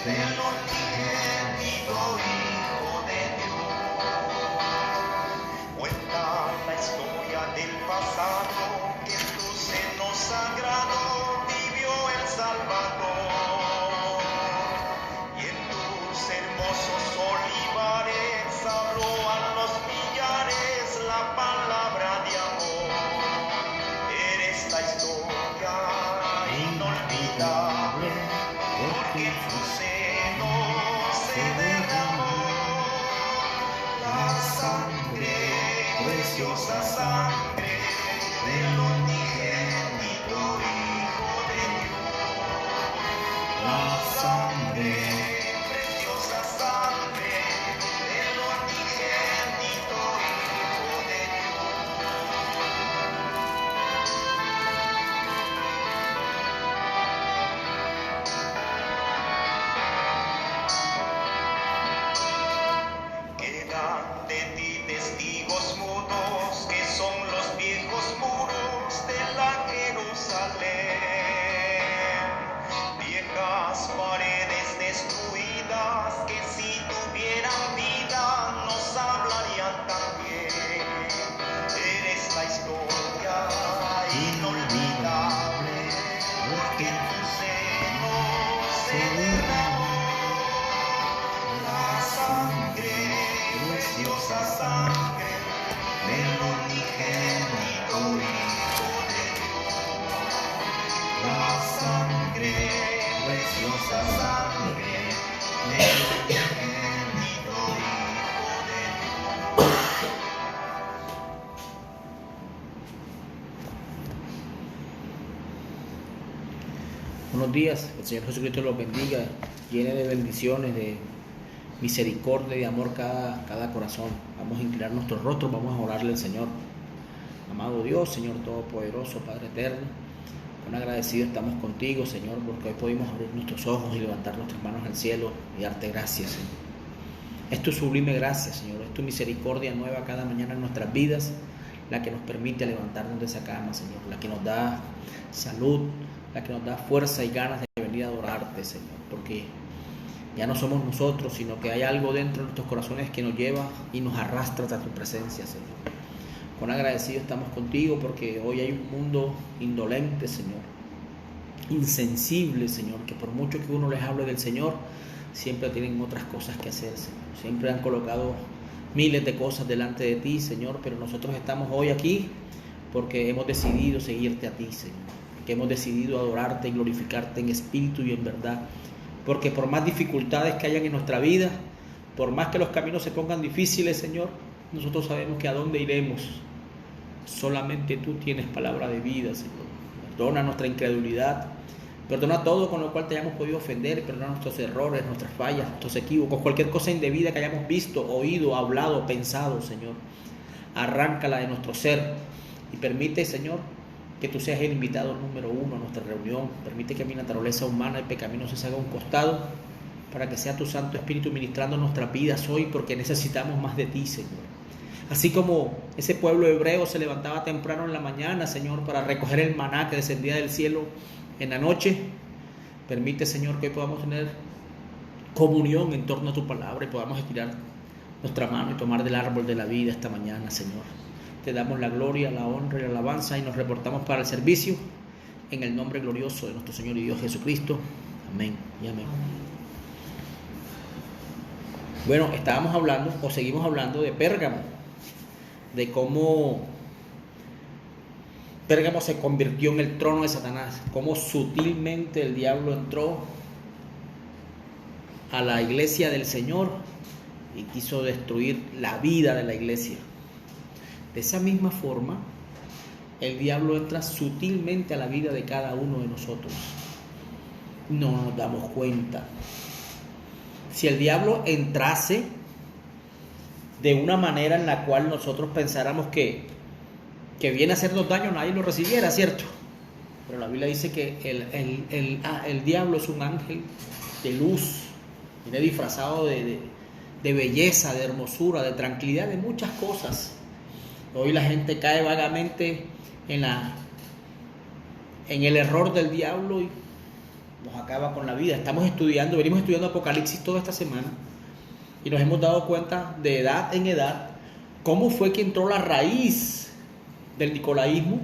del unigénito Hijo de Dios. Cuenta la historia del pasado, que en tu seno sagrado vivió el Salvador, y en tus hermosos olivares habló a los millares la palabra de amor. Eres la historia inolvidable, porque en tu seno se derramó la sangre, preciosa sangre del unigénito Hijo de Dios. La sangre, preciosa sangre del unigénito Hijo de Quedan de ti testigos mudos, que son los viejos muros de la Jerusalén. Viejas paredes destruidas, que si tuvieran vida nos hablarían también. Eres la historia inolvidable, porque en tu seno se derramó la sangre, preciosa sangre del unigénito Hijo de Dios. La sangre, preciosa sangre del unigénito Hijo de Dios. Buenos días, el Señor Jesucristo los bendiga, llene de bendiciones, de misericordia y de amor cada corazón. Vamos a inclinar nuestros rostros, vamos a orarle al Señor. Amado Dios, Señor Todopoderoso, Padre Eterno, con agradecido estamos contigo, Señor, porque hoy pudimos abrir nuestros ojos y levantar nuestras manos al cielo y darte gracias, Señor. Es tu sublime gracia, Señor, es tu misericordia nueva cada mañana en nuestras vidas, la que nos permite levantarnos de esa cama, Señor, la que nos da salud, la que nos da fuerza y ganas de venir a adorarte, Señor, porque ya no somos nosotros, sino que hay algo dentro de nuestros corazones que nos lleva y nos arrastra hasta tu presencia, Señor. Con agradecido estamos contigo, porque hoy hay un mundo indolente, Señor, insensible, Señor, que por mucho que uno les hable del Señor, siempre tienen otras cosas que hacer, Señor. Siempre han colocado miles de cosas delante de ti, Señor, pero nosotros estamos hoy aquí porque hemos decidido seguirte a ti, Señor, que hemos decidido adorarte y glorificarte en espíritu y en verdad, porque por más dificultades que hayan en nuestra vida, por más que los caminos se pongan difíciles, Señor, nosotros sabemos que a dónde iremos. Solamente tú tienes palabra de vida, Señor. Perdona nuestra incredulidad, perdona todo con lo cual te hayamos podido ofender, perdona nuestros errores, nuestras fallas, nuestros equívocos, cualquier cosa indebida que hayamos visto, oído, hablado, pensado, Señor. Arráncala de nuestro ser y permite, Señor, que tú seas el invitado número uno a nuestra reunión. Permite que mi naturaleza humana y pecaminosa se haga a un costado, para que sea tu Santo Espíritu ministrando nuestras vidas hoy, porque necesitamos más de ti, Señor. Así como ese pueblo hebreo se levantaba temprano en la mañana, Señor, para recoger el maná que descendía del cielo en la noche, permite, Señor, que hoy podamos tener comunión en torno a tu palabra y podamos estirar nuestra mano y tomar del árbol de la vida esta mañana, Señor. Te damos la gloria, la honra y la alabanza y nos reportamos para el servicio en el nombre glorioso de nuestro Señor y Dios Jesucristo. Amén y amén. Bueno, estábamos hablando o seguimos hablando de Pérgamo, de cómo Pérgamo se convirtió en el trono de Satanás, cómo sutilmente el diablo entró a la iglesia del Señor y quiso destruir la vida de la iglesia. De esa misma forma, el diablo entra sutilmente a la vida de cada uno de nosotros. No nos damos cuenta. Si el diablo entrase de una manera en la cual nosotros pensáramos que viene a hacernos daño, nadie lo recibiera, ¿cierto? Pero la Biblia dice que el diablo es un ángel de luz, viene disfrazado de belleza, de hermosura, de tranquilidad, de muchas cosas. Hoy la gente cae vagamente en el error del diablo nos acaba con la vida. Venimos estudiando Apocalipsis toda esta semana y nos hemos dado cuenta de edad en edad cómo fue que entró la raíz del nicolaísmo,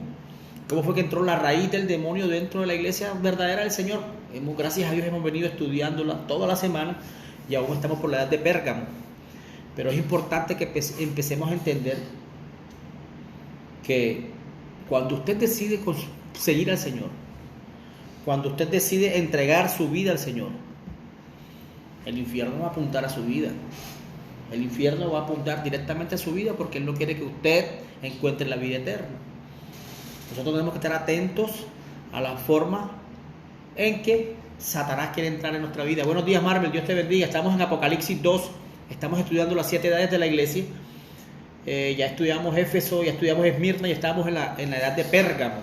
cómo fue que entró la raíz del demonio dentro de la iglesia verdadera del Señor. Gracias a Dios hemos venido estudiándola toda la semana y aún estamos por la edad de Pérgamo. Pero es importante que empecemos a entender que cuando usted decide seguir al Señor, cuando usted decide entregar su vida al Señor, el infierno va a apuntar a su vida. El infierno va a apuntar directamente a su vida porque Él no quiere que usted encuentre la vida eterna. Nosotros tenemos que estar atentos a la forma en que Satanás quiere entrar en nuestra vida. Buenos días, Marvel, Dios te bendiga. Estamos en Apocalipsis 2, estamos estudiando las 7 edades de la iglesia. Ya estudiamos Éfeso, ya estudiamos Esmirna y estamos en la edad de Pérgamo.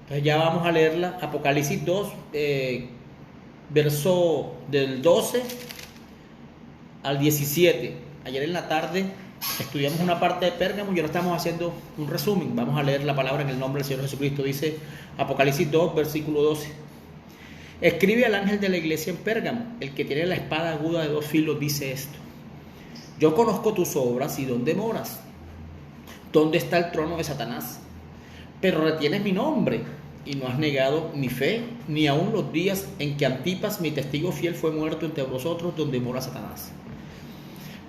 Entonces ya vamos a leerla, Apocalipsis 2, verso del 12 al 17. Ayer en la tarde estudiamos una parte de Pérgamo y ahora estamos haciendo un resumen. Vamos a leer la palabra en el nombre del Señor Jesucristo. Dice Apocalipsis 2, versículo 12. Escribe al ángel de la iglesia en Pérgamo, el que tiene la espada aguda de 2 filos, dice esto: yo conozco tus obras y dónde moras, dónde está el trono de Satanás, pero retienes mi nombre y no has negado mi fe, ni aun los días en que Antipas, mi testigo fiel, fue muerto entre vosotros, donde mora Satanás.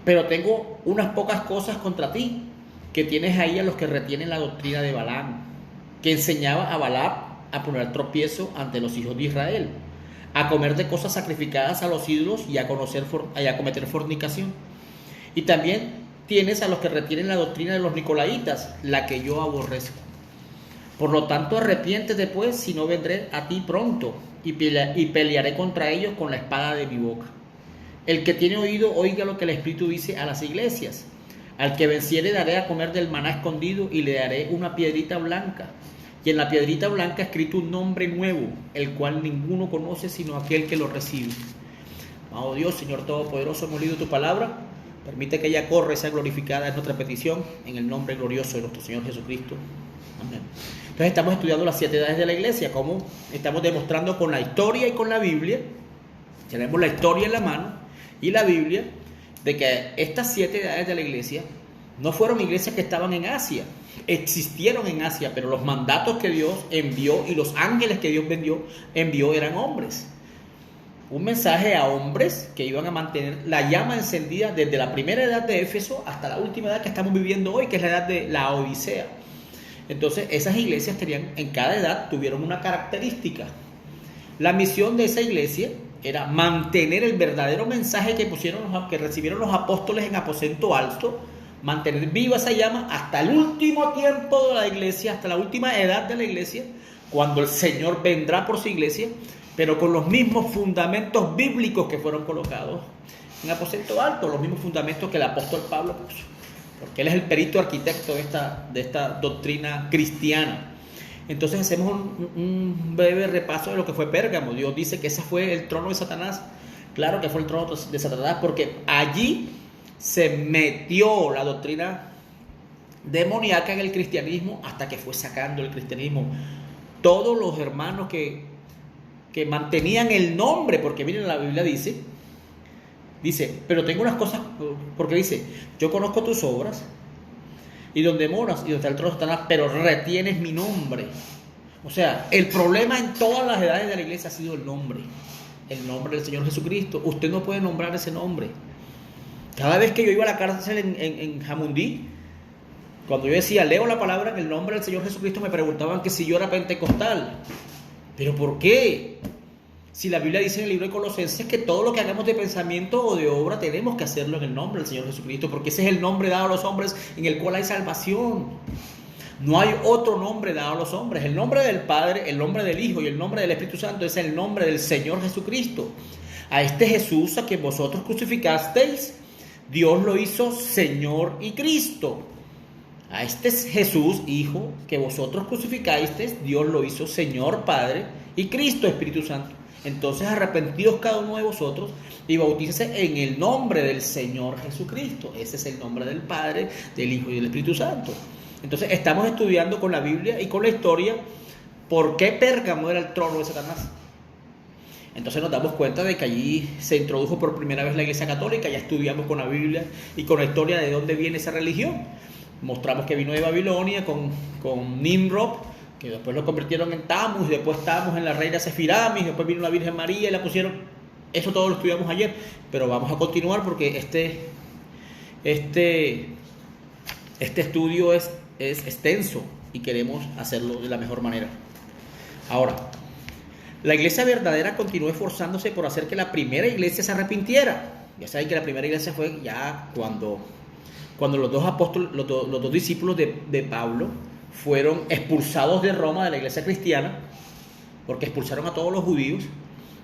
Pero tengo unas pocas cosas contra ti, que tienes ahí a los que retienen la doctrina de Balaam, que enseñaba a Balaam a poner tropiezo ante los hijos de Israel, a comer de cosas sacrificadas a los ídolos y a cometer fornicación. Y también tienes a los que retienen la doctrina de los nicolaitas, la que yo aborrezco. Por lo tanto, arrepiéntete pues, si no vendré a ti pronto y pelearé contra ellos con la espada de mi boca. El que tiene oído, oiga lo que el Espíritu dice a las iglesias. Al que venciere daré a comer del maná escondido y le daré una piedrita blanca. Y en la piedrita blanca escrito un nombre nuevo, el cual ninguno conoce sino aquel que lo recibe. Amado Dios, Señor Todopoderoso, hemos leído tu palabra. Permite que ella corra y sea glorificada en nuestra petición, en el nombre glorioso de nuestro Señor Jesucristo. Amén. Entonces estamos estudiando las 7 edades de la iglesia, como estamos demostrando con la historia y con la Biblia. Tenemos la historia en la mano y la Biblia, de que estas 7 edades de la iglesia no fueron iglesias que estaban en Asia. Existieron en Asia, pero los mandatos que Dios envió y los ángeles que Dios envió eran hombres. Un mensaje a hombres que iban a mantener la llama encendida desde la primera edad de Éfeso hasta la última edad que estamos viviendo hoy, que es la edad de la Odisea. Entonces esas iglesias en cada edad tuvieron una característica. La misión de esa iglesia era mantener el verdadero mensaje que recibieron los apóstoles en aposento alto, mantener viva esa llama hasta el último tiempo de la iglesia, hasta la última edad de la iglesia, cuando el Señor vendrá por su iglesia, pero con los mismos fundamentos bíblicos que fueron colocados en aposento alto, los mismos fundamentos que el apóstol Pablo puso, porque él es el perito arquitecto de esta doctrina cristiana. Entonces hacemos un breve repaso de lo que fue Pérgamo. Dios dice que ese fue el trono de Satanás. Claro que fue el trono de Satanás, porque allí se metió la doctrina demoníaca en el cristianismo hasta que fue sacando el cristianismo todos los hermanos que mantenían el nombre, porque miren, la Biblia dice, pero tengo unas cosas, porque dice, yo conozco tus obras y donde moras y donde está el trono de Satanás, pero retienes mi nombre. O sea, el problema en todas las edades de la iglesia ha sido el nombre del Señor Jesucristo. Usted no puede nombrar ese nombre. Cada vez que yo iba a la cárcel en Jamundí, cuando yo decía, leo la palabra en el nombre del Señor Jesucristo, me preguntaban que si yo era pentecostal. ¿Pero por qué? Si la Biblia dice en el libro de Colosenses que todo lo que hagamos de pensamiento o de obra tenemos que hacerlo en el nombre del Señor Jesucristo, porque ese es el nombre dado a los hombres en el cual hay salvación. No hay otro nombre dado a los hombres. El nombre del Padre, el nombre del Hijo y el nombre del Espíritu Santo es el nombre del Señor Jesucristo. A este Jesús a quien vosotros crucificasteis, Dios lo hizo Señor y Cristo. A este Jesús, Hijo, que vosotros crucificasteis, Dios lo hizo Señor, Padre y Cristo, Espíritu Santo. Entonces arrepentidos cada uno de vosotros y bautícese en el nombre del Señor Jesucristo. Ese es el nombre del Padre, del Hijo y del Espíritu Santo. Entonces estamos estudiando con la Biblia y con la historia por qué Pérgamo era el trono de Satanás. Entonces nos damos cuenta de que allí se introdujo por primera vez la Iglesia Católica, ya estudiamos con la Biblia y con la historia de dónde viene esa religión. Mostramos que vino de Babilonia con Nimrod, que después lo convirtieron en Tammuz, y después Tammuz en la reina Sefiramis, después vino la Virgen María y la pusieron. Eso todo lo estudiamos ayer, pero vamos a continuar porque este estudio es extenso y queremos hacerlo de la mejor manera. Ahora, la iglesia verdadera continuó esforzándose por hacer que la primera iglesia se arrepintiera. Ya saben que la primera iglesia fue ya cuando los dos apóstoles, los dos discípulos de Pablo fueron expulsados de Roma, de la iglesia cristiana, porque expulsaron a todos los judíos.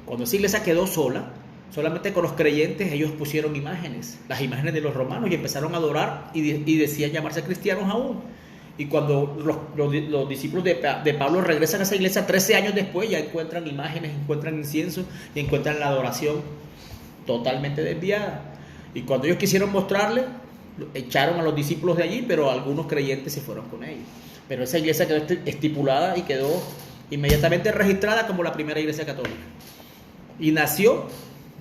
Cuando esa iglesia quedó sola, solamente con los creyentes, ellos pusieron imágenes, las imágenes de los romanos, y empezaron a adorar y decían llamarse cristianos aún. Y cuando los discípulos de Pablo regresan a esa iglesia 13 años después, ya encuentran imágenes, encuentran incienso y encuentran la adoración totalmente desviada. Y cuando ellos quisieron mostrarle, echaron a los discípulos de allí, pero algunos creyentes se fueron con ellos. Pero esa iglesia quedó estipulada y quedó inmediatamente registrada como la primera iglesia católica. Y nació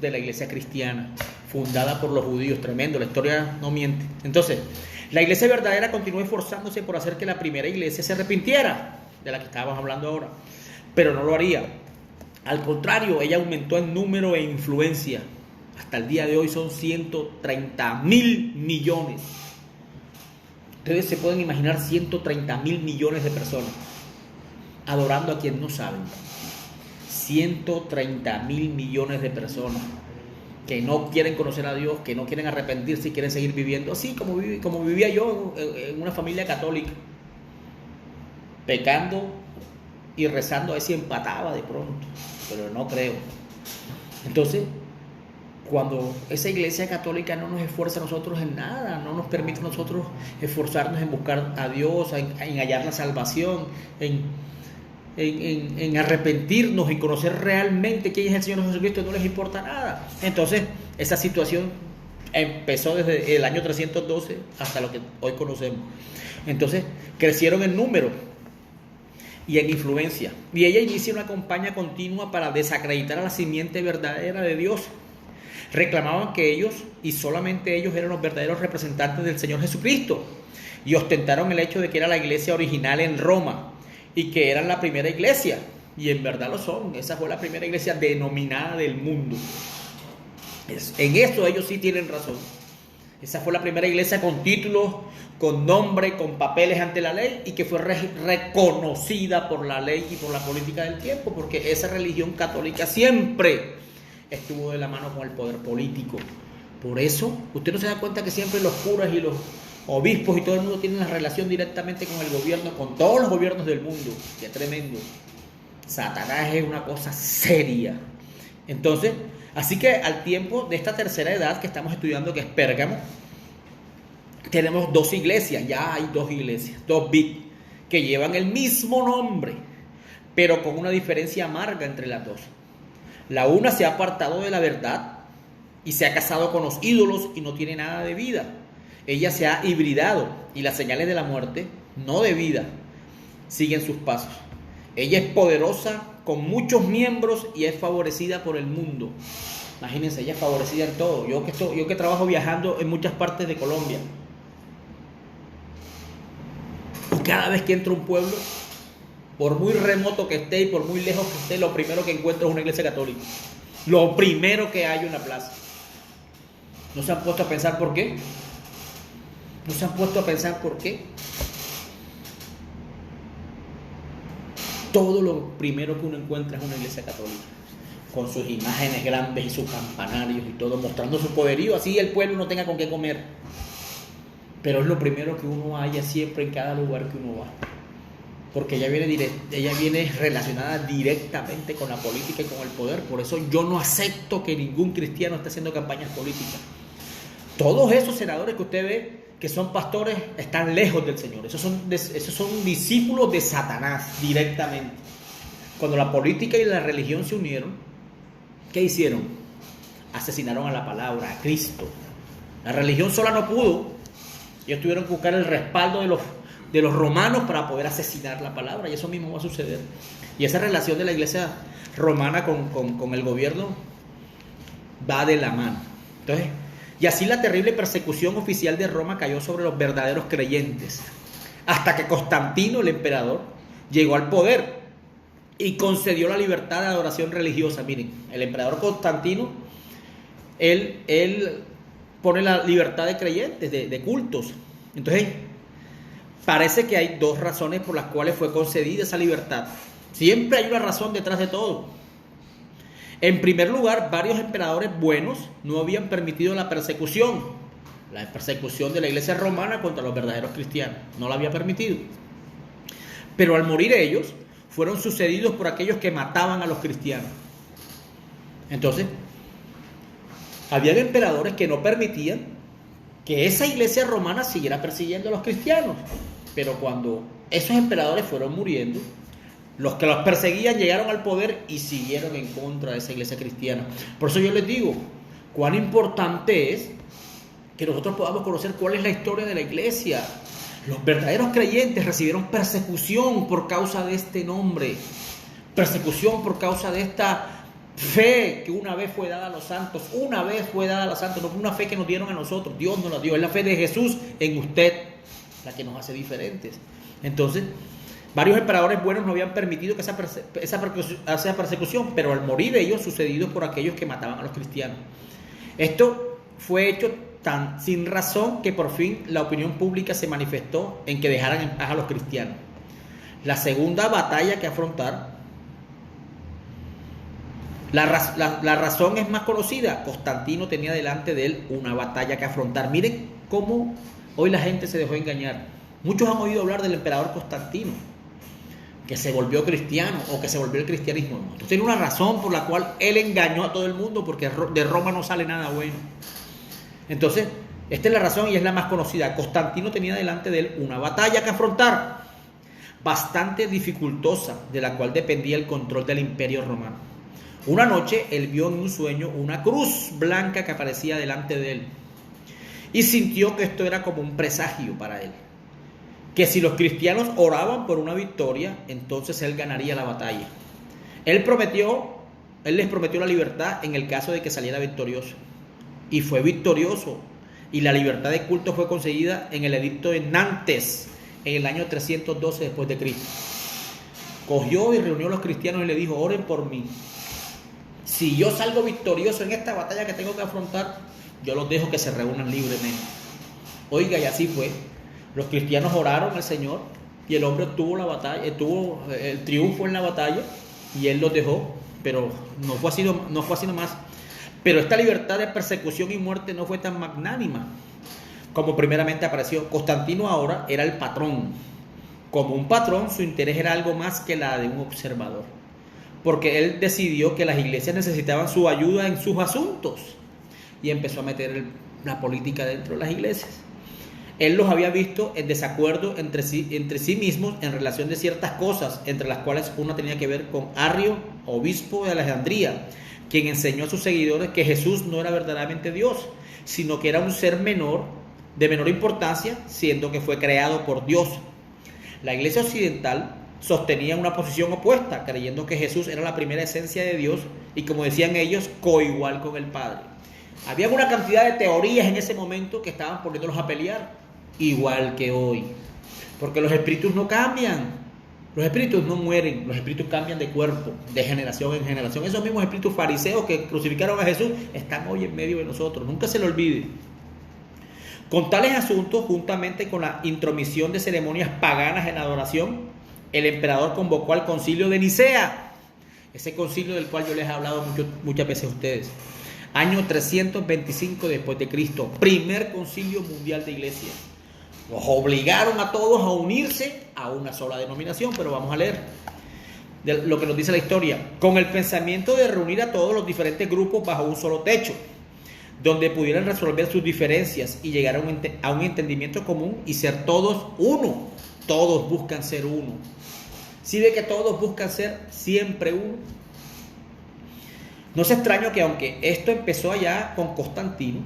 de la iglesia cristiana, fundada por los judíos. Tremendo, la historia no miente. Entonces, la iglesia verdadera continuó esforzándose por hacer que la primera iglesia se arrepintiera, de la que estábamos hablando ahora, pero no lo haría. Al contrario, ella aumentó en número e influencia. Hasta el día de hoy son 130.000 millones. Ustedes se pueden imaginar 130.000 millones de personas adorando a quien no saben. 130.000 millones de personas que no quieren conocer a Dios, que no quieren arrepentirse y quieren seguir viviendo así como vivía yo en una familia católica, pecando y rezando a ver si empataba de pronto, pero no creo. Entonces, cuando esa iglesia católica no nos esfuerza a nosotros en nada, no nos permite a nosotros esforzarnos en buscar a Dios, en hallar la salvación, en arrepentirnos, en conocer realmente quién es el Señor Jesucristo, no les importa nada. Entonces, esa situación empezó desde el año 312 hasta lo que hoy conocemos. Entonces, crecieron en número y en influencia. Y ella inicia una campaña continua para desacreditar a la simiente verdadera de Dios. Reclamaban que ellos, y solamente ellos, eran los verdaderos representantes del Señor Jesucristo. Y ostentaron el hecho de que era la iglesia original en Roma y que eran la primera iglesia, y en verdad lo son. Esa fue la primera iglesia denominada del mundo. En eso ellos sí tienen razón. Esa fue la primera iglesia con títulos, con nombre, con papeles ante la ley, y que fue reconocida por la ley y por la política del tiempo, porque esa religión católica siempre estuvo de la mano con el poder político. Por eso, usted no se da cuenta que siempre los curas y los obispos y todo el mundo tienen una relación directamente con el gobierno, con todos los gobiernos del mundo. Qué tremendo. Satanás es una cosa seria. Entonces, así que al tiempo de esta tercera edad que estamos estudiando, que es Pérgamo, tenemos dos iglesias. Ya hay dos iglesias, dos bit, que llevan el mismo nombre, pero con una diferencia amarga entre las dos. La una se ha apartado de la verdad y se ha casado con los ídolos y no tiene nada de vida. Ella se ha hibridado y las señales de la muerte, no de vida, siguen sus pasos. Ella es poderosa con muchos miembros y es favorecida por el mundo. Imagínense, ella es favorecida en todo. Yo que trabajo viajando en muchas partes de Colombia, y cada vez que entro a un pueblo, por muy remoto que esté y por muy lejos que esté, lo primero que encuentro es una iglesia católica. Lo primero que hay en la plaza. ¿No se han puesto a pensar por qué? ¿No se han puesto a pensar por qué? Todo lo primero que uno encuentra es una iglesia católica, con sus imágenes grandes y sus campanarios y todo, mostrando su poderío, así el pueblo no tenga con qué comer. Pero es lo primero que uno halla siempre en cada lugar que uno va, porque ella viene relacionada directamente con la política y con el poder. Por eso yo no acepto que ningún cristiano esté haciendo campañas políticas. Todos esos senadores que usted ve que son pastores están lejos del Señor. Esos son discípulos de Satanás directamente. Cuando la política y la religión se unieron, ¿qué hicieron? Asesinaron a la palabra, a Cristo. La religión sola no pudo. Ellos tuvieron que buscar el respaldo de los romanos para poder asesinar la palabra, y eso mismo va a suceder. Y esa relación de la iglesia romana con el gobierno va de la mano. Entonces, y así la terrible persecución oficial de Roma cayó sobre los verdaderos creyentes, hasta que Constantino, el emperador, llegó al poder y concedió la libertad de adoración religiosa. Miren, el emperador Constantino, él pone la libertad de creyentes, de cultos. Entonces, parece que hay dos razones por las cuales fue concedida esa libertad. Siempre hay una razón detrás de todo. En primer lugar, varios emperadores buenos no habían permitido la persecución de la iglesia romana contra los verdaderos cristianos. No la había permitido. Pero al morir ellos, fueron sucedidos por aquellos que mataban a los cristianos. Entonces, habían emperadores que no permitían que esa iglesia romana siguiera persiguiendo a los cristianos. Pero cuando esos emperadores fueron muriendo, los que los perseguían llegaron al poder y siguieron en contra de esa iglesia cristiana. Por eso yo les digo, cuán importante es que nosotros podamos conocer cuál es la historia de la iglesia. Los verdaderos creyentes recibieron persecución por causa de este nombre, persecución por causa de esta fe que una vez fue dada a los santos, no fue una fe que nos dieron a nosotros, Dios nos la dio, es la fe de Jesús en usted, la que nos hace diferentes. Entonces, varios emperadores buenos no habían permitido que esa persecución, pero al morir ellos, sucedido por aquellos que mataban a los cristianos. Esto fue hecho tan sin razón que por fin la opinión pública se manifestó en que dejaran en paz a los cristianos. La segunda batalla que afrontar, la razón es más conocida. Constantino tenía delante de él una batalla que afrontar. Miren cómo hoy la gente se dejó engañar. Muchos han oído hablar del emperador Constantino, que se volvió cristiano o que se volvió el cristianismo. Entonces tiene una razón por la cual él engañó a todo el mundo, porque de Roma no sale nada bueno. Entonces, esta es la razón y es la más conocida. Constantino tenía delante de él una batalla que afrontar, bastante dificultosa, de la cual dependía el control del imperio romano. Una noche él vio en un sueño una cruz blanca que aparecía delante de él y sintió que esto era como un presagio para él, que si los cristianos oraban por una victoria, entonces él ganaría la batalla. Él les prometió la libertad en el caso de que saliera victorioso. Y fue victorioso. Y la libertad de culto fue conseguida en el edicto de Nantes, en el año 312 después de Cristo. Cogió y reunió a los cristianos y le dijo: oren por mí. Si yo salgo victorioso en esta batalla que tengo que afrontar, yo los dejo que se reúnan libremente. Oiga, y así fue. Los cristianos oraron al Señor y el hombre obtuvo la batalla, tuvo el triunfo en la batalla y él los dejó, pero no fue así nomás. Pero esta libertad de persecución y muerte no fue tan magnánima como primeramente apareció. Constantino ahora era el patrón. Como un patrón, su interés era algo más que la de un observador, porque él decidió que las iglesias necesitaban su ayuda en sus asuntos y empezó a meter la política dentro de las iglesias. Él los había visto en desacuerdo entre sí mismos en relación de ciertas cosas, entre las cuales una tenía que ver con Arrio, obispo de Alejandría, quien enseñó a sus seguidores que Jesús no era verdaderamente Dios, sino que era un ser de menor importancia, siendo que fue creado por Dios. La iglesia occidental sostenía una posición opuesta, creyendo que Jesús era la primera esencia de Dios y, como decían ellos, coigual con el Padre. Había una cantidad de teorías en ese momento que estaban poniéndolos a pelear, igual que hoy, porque los espíritus no cambian. Los espíritus no mueren, los espíritus cambian de cuerpo, de generación en generación. Esos mismos espíritus fariseos que crucificaron a Jesús están hoy en medio de nosotros, nunca se lo olvide. Con tales asuntos, juntamente con la intromisión de ceremonias paganas en la adoración, el emperador convocó al concilio de Nicea, ese concilio del cual yo les he hablado muchas veces a ustedes. Año 325 después de Cristo, primer concilio mundial de iglesia. Los obligaron a todos a unirse a una sola denominación, pero vamos a leer lo que nos dice la historia. Con el pensamiento de reunir a todos los diferentes grupos bajo un solo techo, donde pudieran resolver sus diferencias y llegar a un entendimiento común y ser todos uno. Todos buscan ser uno. ¿Sí ve que todos buscan ser siempre uno? No es extraño que, aunque esto empezó allá con Constantino,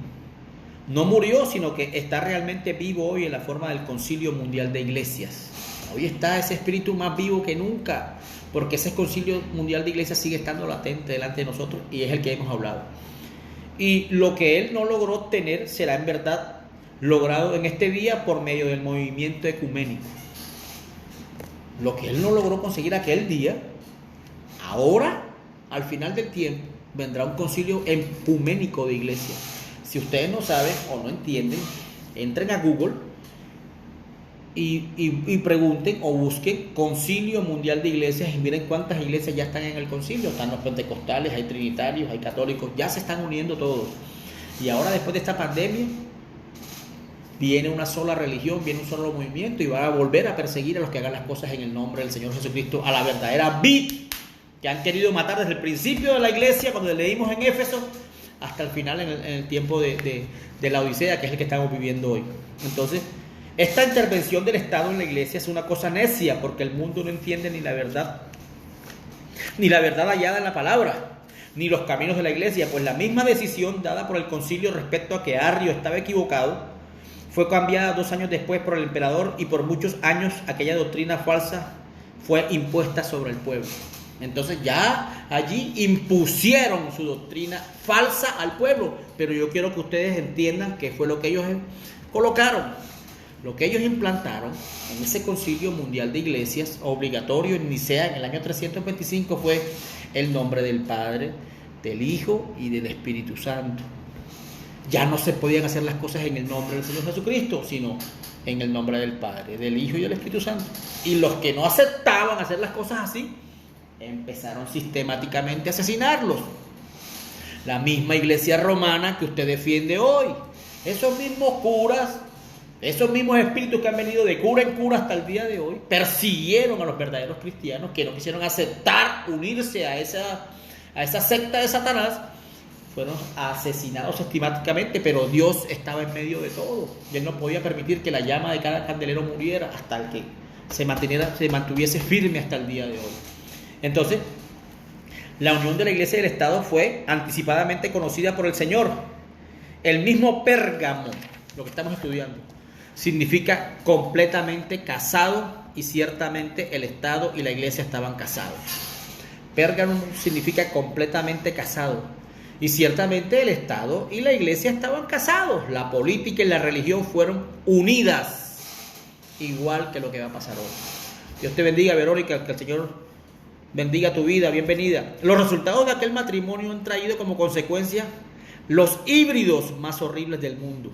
no murió, sino que está realmente vivo hoy en la forma del Concilio Mundial de Iglesias. Hoy está ese espíritu más vivo que nunca, porque ese concilio mundial de iglesias sigue estando latente delante de nosotros y es el que hemos hablado. Y lo que él no logró tener será en verdad logrado en este día por medio del movimiento ecuménico. Lo que él no logró conseguir aquel día, ahora, al final del tiempo, vendrá un concilio ecuménico de iglesias. Si ustedes no saben o no entienden, entren a Google y pregunten o busquen Concilio Mundial de Iglesias y miren cuántas iglesias ya están en el concilio. Están los pentecostales, hay trinitarios, hay católicos, ya se están uniendo todos. Y ahora, después de esta pandemia, viene una sola religión, viene un solo movimiento y van a volver a perseguir a los que hagan las cosas en el nombre del Señor Jesucristo, a la verdadera vid que han querido matar desde el principio de la iglesia, cuando leímos en Éfeso, hasta el final en el tiempo de la Odisea, que es el que estamos viviendo hoy. Entonces, esta intervención del Estado en la iglesia es una cosa necia, porque el mundo no entiende ni la verdad hallada en la palabra, ni los caminos de la iglesia, pues la misma decisión dada por el concilio respecto a que Arrio estaba equivocado fue cambiada 2 años después por el emperador, y por muchos años aquella doctrina falsa fue impuesta sobre el pueblo. Entonces ya allí impusieron su doctrina falsa al pueblo, pero yo quiero que ustedes entiendan qué fue lo que ellos colocaron. Lo que ellos implantaron en ese concilio mundial de iglesias obligatorio en Nicea en el año 325 fue el nombre del Padre, del Hijo y del Espíritu Santo. Ya no se podían hacer las cosas en el nombre del Señor Jesucristo, sino en el nombre del Padre, del Hijo y del Espíritu Santo. Y los que no aceptaban hacer las cosas así, empezaron sistemáticamente a asesinarlos. La misma iglesia romana que usted defiende hoy, esos mismos curas, esos mismos espíritus que han venido de cura en cura hasta el día de hoy, persiguieron a los verdaderos cristianos que no quisieron aceptar unirse a esa secta de Satanás. Fueron asesinados sistemáticamente, pero Dios estaba en medio de todo y Él no podía permitir que la llama de cada candelero muriera hasta el que se mantuviese firme hasta el día de hoy. Entonces, la unión de la iglesia y del Estado fue anticipadamente conocida por el Señor. El mismo Pérgamo, lo que estamos estudiando, significa completamente casado, y ciertamente el Estado y la iglesia estaban casados. Pérgamo significa completamente casado, y ciertamente el Estado y la iglesia estaban casados. La política y la religión fueron unidas, igual que lo que va a pasar hoy. Dios te bendiga, Verónica, que el Señor bendiga tu vida, bienvenida. Los resultados de aquel matrimonio han traído como consecuencia los híbridos más horribles del mundo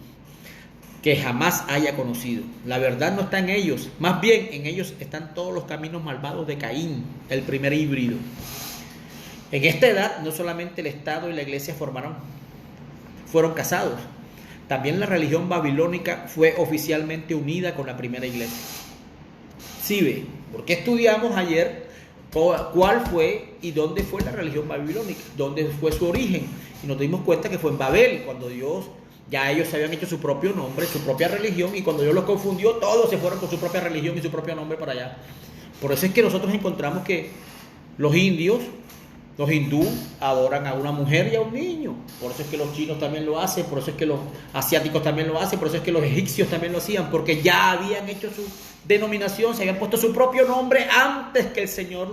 que jamás haya conocido. La verdad no está en ellos, más bien en ellos están todos los caminos malvados de Caín, el primer híbrido. En esta edad no solamente el Estado y la iglesia fueron casados, también la religión babilónica fue oficialmente unida con la primera iglesia. Sí, ve, porque estudiamos ayer cuál fue y dónde fue la religión babilónica, dónde fue su origen, y nos dimos cuenta que fue en Babel, cuando Dios, ya ellos se habían hecho su propio nombre, su propia religión, y cuando Dios los confundió, todos se fueron con su propia religión y su propio nombre para allá. Por eso es que nosotros encontramos que los indios, los hindú, adoran a una mujer y a un niño. Por eso es que los chinos también lo hacen, por eso es que los asiáticos también lo hacen, por eso es que los egipcios también lo hacían, porque ya habían hecho su denominación, se habían puesto su propio nombre antes que el Señor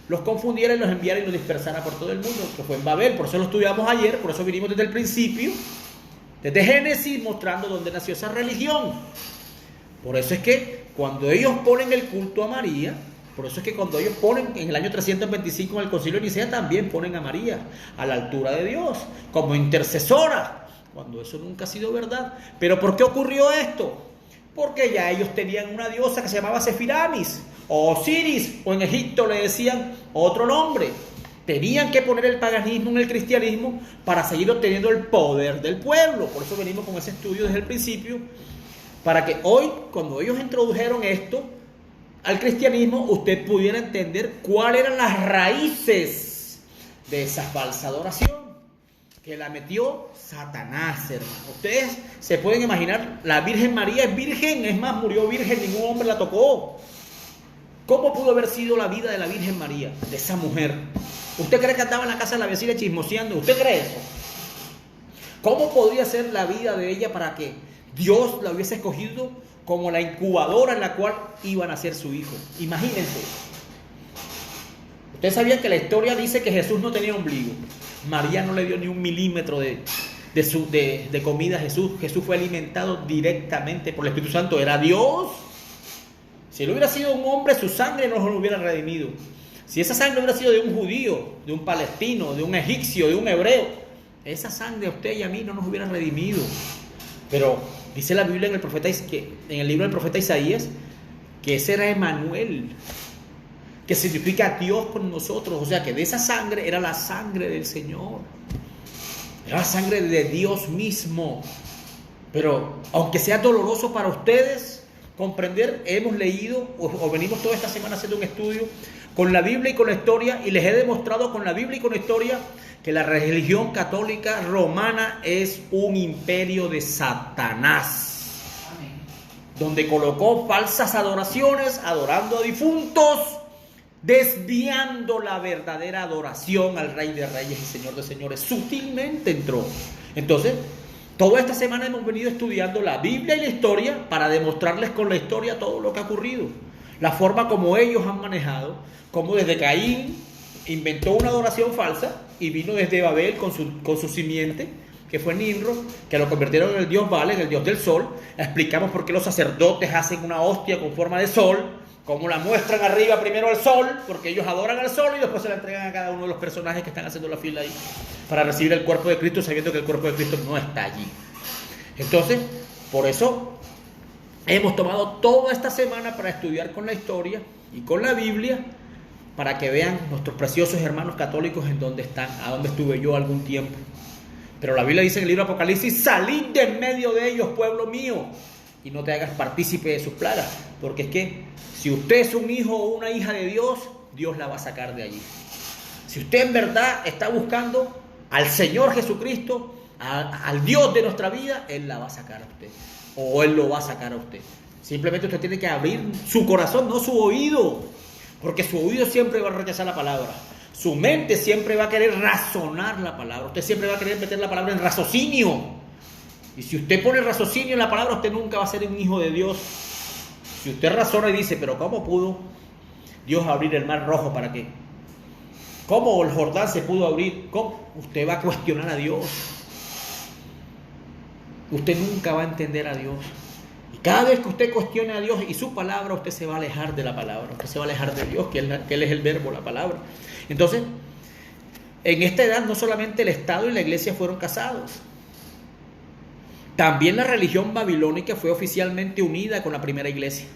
los confundiera y los enviara y los dispersara por todo el mundo, que fue en Babel. Por eso lo estudiamos ayer, por eso vinimos desde el principio, desde Génesis, mostrando dónde nació esa religión. Por eso es que cuando ellos ponen el culto a María, por eso es que cuando ellos ponen en el año 325 en el concilio de Nicea, también ponen a María a la altura de Dios, como intercesora, cuando eso nunca ha sido verdad. ¿Pero por qué ocurrió esto? Porque ya ellos tenían una diosa que se llamaba Sefiramis, o Osiris, o en Egipto le decían otro nombre. Tenían que poner el paganismo en el cristianismo para seguir obteniendo el poder del pueblo. Por eso venimos con ese estudio desde el principio, para que hoy, cuando ellos introdujeron esto al cristianismo, usted pudiera entender cuáles eran las raíces de esa falsa adoración que la metió Satanás, hermano. Ustedes se pueden imaginar, la Virgen María es virgen, es más, murió virgen, ningún hombre la tocó. ¿Cómo pudo haber sido la vida de la Virgen María, de esa mujer? ¿Usted cree que andaba en la casa de la vecina chismoseando? ¿Usted cree eso? ¿Cómo podría ser la vida de ella para que Dios la hubiese escogido como la incubadora en la cual iba a nacer su hijo? Imagínense. Ustedes sabían que la historia dice que Jesús no tenía ombligo. María no le dio ni un milímetro de comida a Jesús. Jesús fue alimentado directamente por el Espíritu Santo. Era Dios. Si él hubiera sido un hombre, su sangre no lo hubiera redimido. Si esa sangre hubiera sido de un judío, de un palestino, de un egipcio, de un hebreo, esa sangre a usted y a mí no nos hubiera redimido. Pero dice la Biblia en el libro del profeta Isaías que ese era Emmanuel, que significa Dios con nosotros. O sea que de esa sangre era la sangre del Señor, era la sangre de Dios mismo. Pero aunque sea doloroso para ustedes comprender, hemos leído o venimos toda esta semana haciendo un estudio con la Biblia y con la historia, y les he demostrado con la Biblia y con la historia que la religión católica romana es un imperio de Satanás. Amén. Donde colocó falsas adoraciones, adorando a difuntos, desviando la verdadera adoración al Rey de Reyes y Señor de Señores. Sutilmente entró. Entonces, toda esta semana hemos venido estudiando la Biblia y la historia para demostrarles con la historia todo lo que ha ocurrido. La forma como ellos han manejado, como desde Caín inventó una adoración falsa y vino desde Babel con su simiente, que fue Nimrod, que lo convirtieron en el dios Baal, en el dios del sol. Explicamos por qué los sacerdotes hacen una hostia con forma de sol, cómo la muestran arriba primero al sol, porque ellos adoran al sol y después se la entregan a cada uno de los personajes que están haciendo la fila ahí para recibir el cuerpo de Cristo, sabiendo que el cuerpo de Cristo no está allí. Entonces, por eso hemos tomado toda esta semana para estudiar con la historia y con la Biblia, para que vean nuestros preciosos hermanos católicos en dónde están, a dónde estuve yo algún tiempo. Pero la Biblia dice en el libro de Apocalipsis: salid de en medio de ellos, pueblo mío, y no te hagas partícipe de sus plagas, porque es que si usted es un hijo o una hija de Dios, Dios la va a sacar de allí. Si usted en verdad está buscando al Señor Jesucristo, al Dios de nuestra vida, Él la va a sacar a usted, o Él lo va a sacar a usted. Simplemente usted tiene que abrir su corazón, no su oído, porque su oído siempre va a rechazar la palabra. Su mente siempre va a querer razonar la palabra. Usted siempre va a querer meter la palabra en raciocinio. Y si usted pone raciocinio en la palabra, usted nunca va a ser un hijo de Dios. Si usted razona y dice: pero ¿cómo pudo Dios abrir el mar rojo? ¿Para qué? ¿Cómo el Jordán se pudo abrir? ¿Cómo? Usted va a cuestionar a Dios. Usted nunca va a entender a Dios. Y cada vez que usted cuestione a Dios y su palabra, usted se va a alejar de la palabra. Usted se va a alejar de Dios, que Él es el verbo, la palabra. Entonces, en esta edad no solamente el Estado y la iglesia fueron casados. También la religión babilónica fue oficialmente unida con la primera iglesia.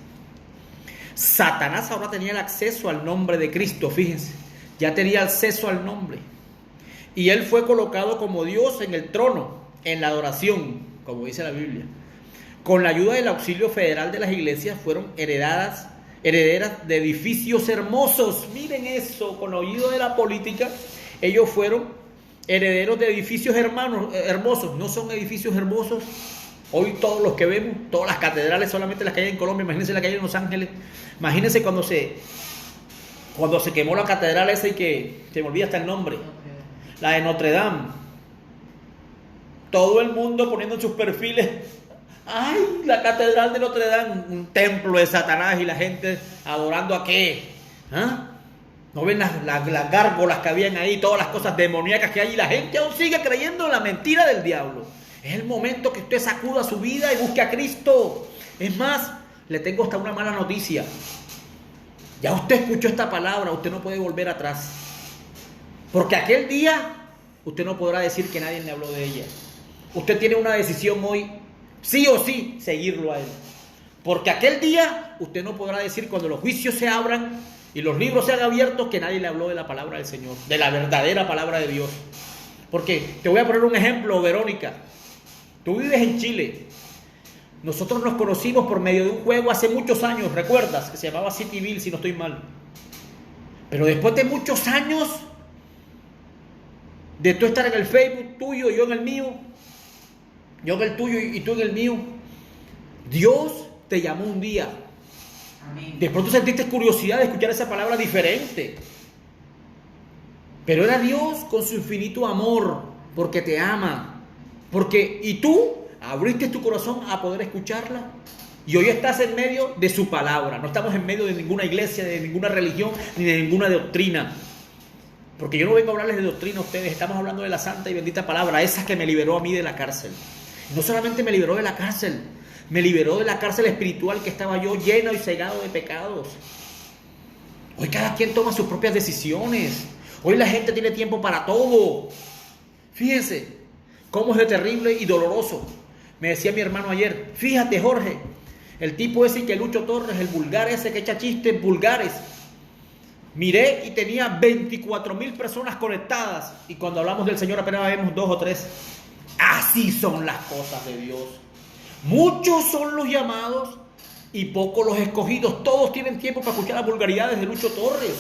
Satanás ahora tenía el acceso al nombre de Cristo, fíjense. Ya tenía acceso al nombre. Y él fue colocado como Dios en el trono, en la adoración, como dice la Biblia. Con la ayuda del auxilio federal de las iglesias fueron herederas de edificios hermosos. Miren eso, con la ayuda de la política, ellos fueron herederos de edificios hermosos. No son edificios hermosos hoy todos los que vemos, todas las catedrales, solamente las que hay en Colombia. Imagínense la que hay en Los Ángeles. Imagínense cuando se quemó la catedral esa, y que se me olvida hasta el nombre, la de Notre Dame. Todo el mundo poniendo en sus perfiles: ¡ay, la catedral de Notre Dame! Un templo de Satanás, y la gente adorando ¿a qué? ¿Ah? ¿No ven las gárgolas que habían ahí, todas las cosas demoníacas que hay? Y la gente aún sigue creyendo en la mentira del diablo. Es el momento que usted sacuda su vida y busque a Cristo. Es más, le tengo hasta una mala noticia. Ya usted escuchó esta palabra, usted no puede volver atrás. Porque aquel día usted no podrá decir que nadie le habló de ella. Usted tiene una decisión hoy, sí o sí, seguirlo a Él. Porque aquel día usted no podrá decir, cuando los juicios se abran y los libros sean abiertos, que nadie le habló de la palabra del Señor, de la verdadera palabra de Dios. Porque te voy a poner un ejemplo, Verónica. Tú vives en Chile. Nosotros nos conocimos por medio de un juego hace muchos años, ¿recuerdas? Que se llamaba Cityville, si no estoy mal. Pero después de muchos años de tú estar en el Facebook tuyo y yo en el mío, yo en el tuyo y tú en el mío, Dios te llamó un día. Amén. De pronto sentiste curiosidad de escuchar esa palabra diferente. Pero era Dios con su infinito amor, porque te ama. Y tú abriste tu corazón a poder escucharla. Y hoy estás en medio de su palabra. No estamos en medio de ninguna iglesia, de ninguna religión, ni de ninguna doctrina. Porque yo no vengo a hablarles de doctrina a ustedes, estamos hablando de la santa y bendita palabra, esa que me liberó a mí de la cárcel. Y no solamente me liberó de la cárcel, me liberó de la cárcel espiritual que estaba yo lleno y cegado de pecados. Hoy cada quien toma sus propias decisiones. Hoy la gente tiene tiempo para todo. Fíjense cómo es de terrible y doloroso. Me decía mi hermano ayer, fíjate Jorge, el tipo ese que Lucho Torres, el vulgar ese que echa chistes vulgares. Miré y tenía 24,000 personas conectadas. Y cuando hablamos del Señor apenas vemos 2 o 3. Así son las cosas de Dios. Muchos son los llamados y pocos los escogidos. Todos tienen tiempo para escuchar las vulgaridades de Lucho Torres.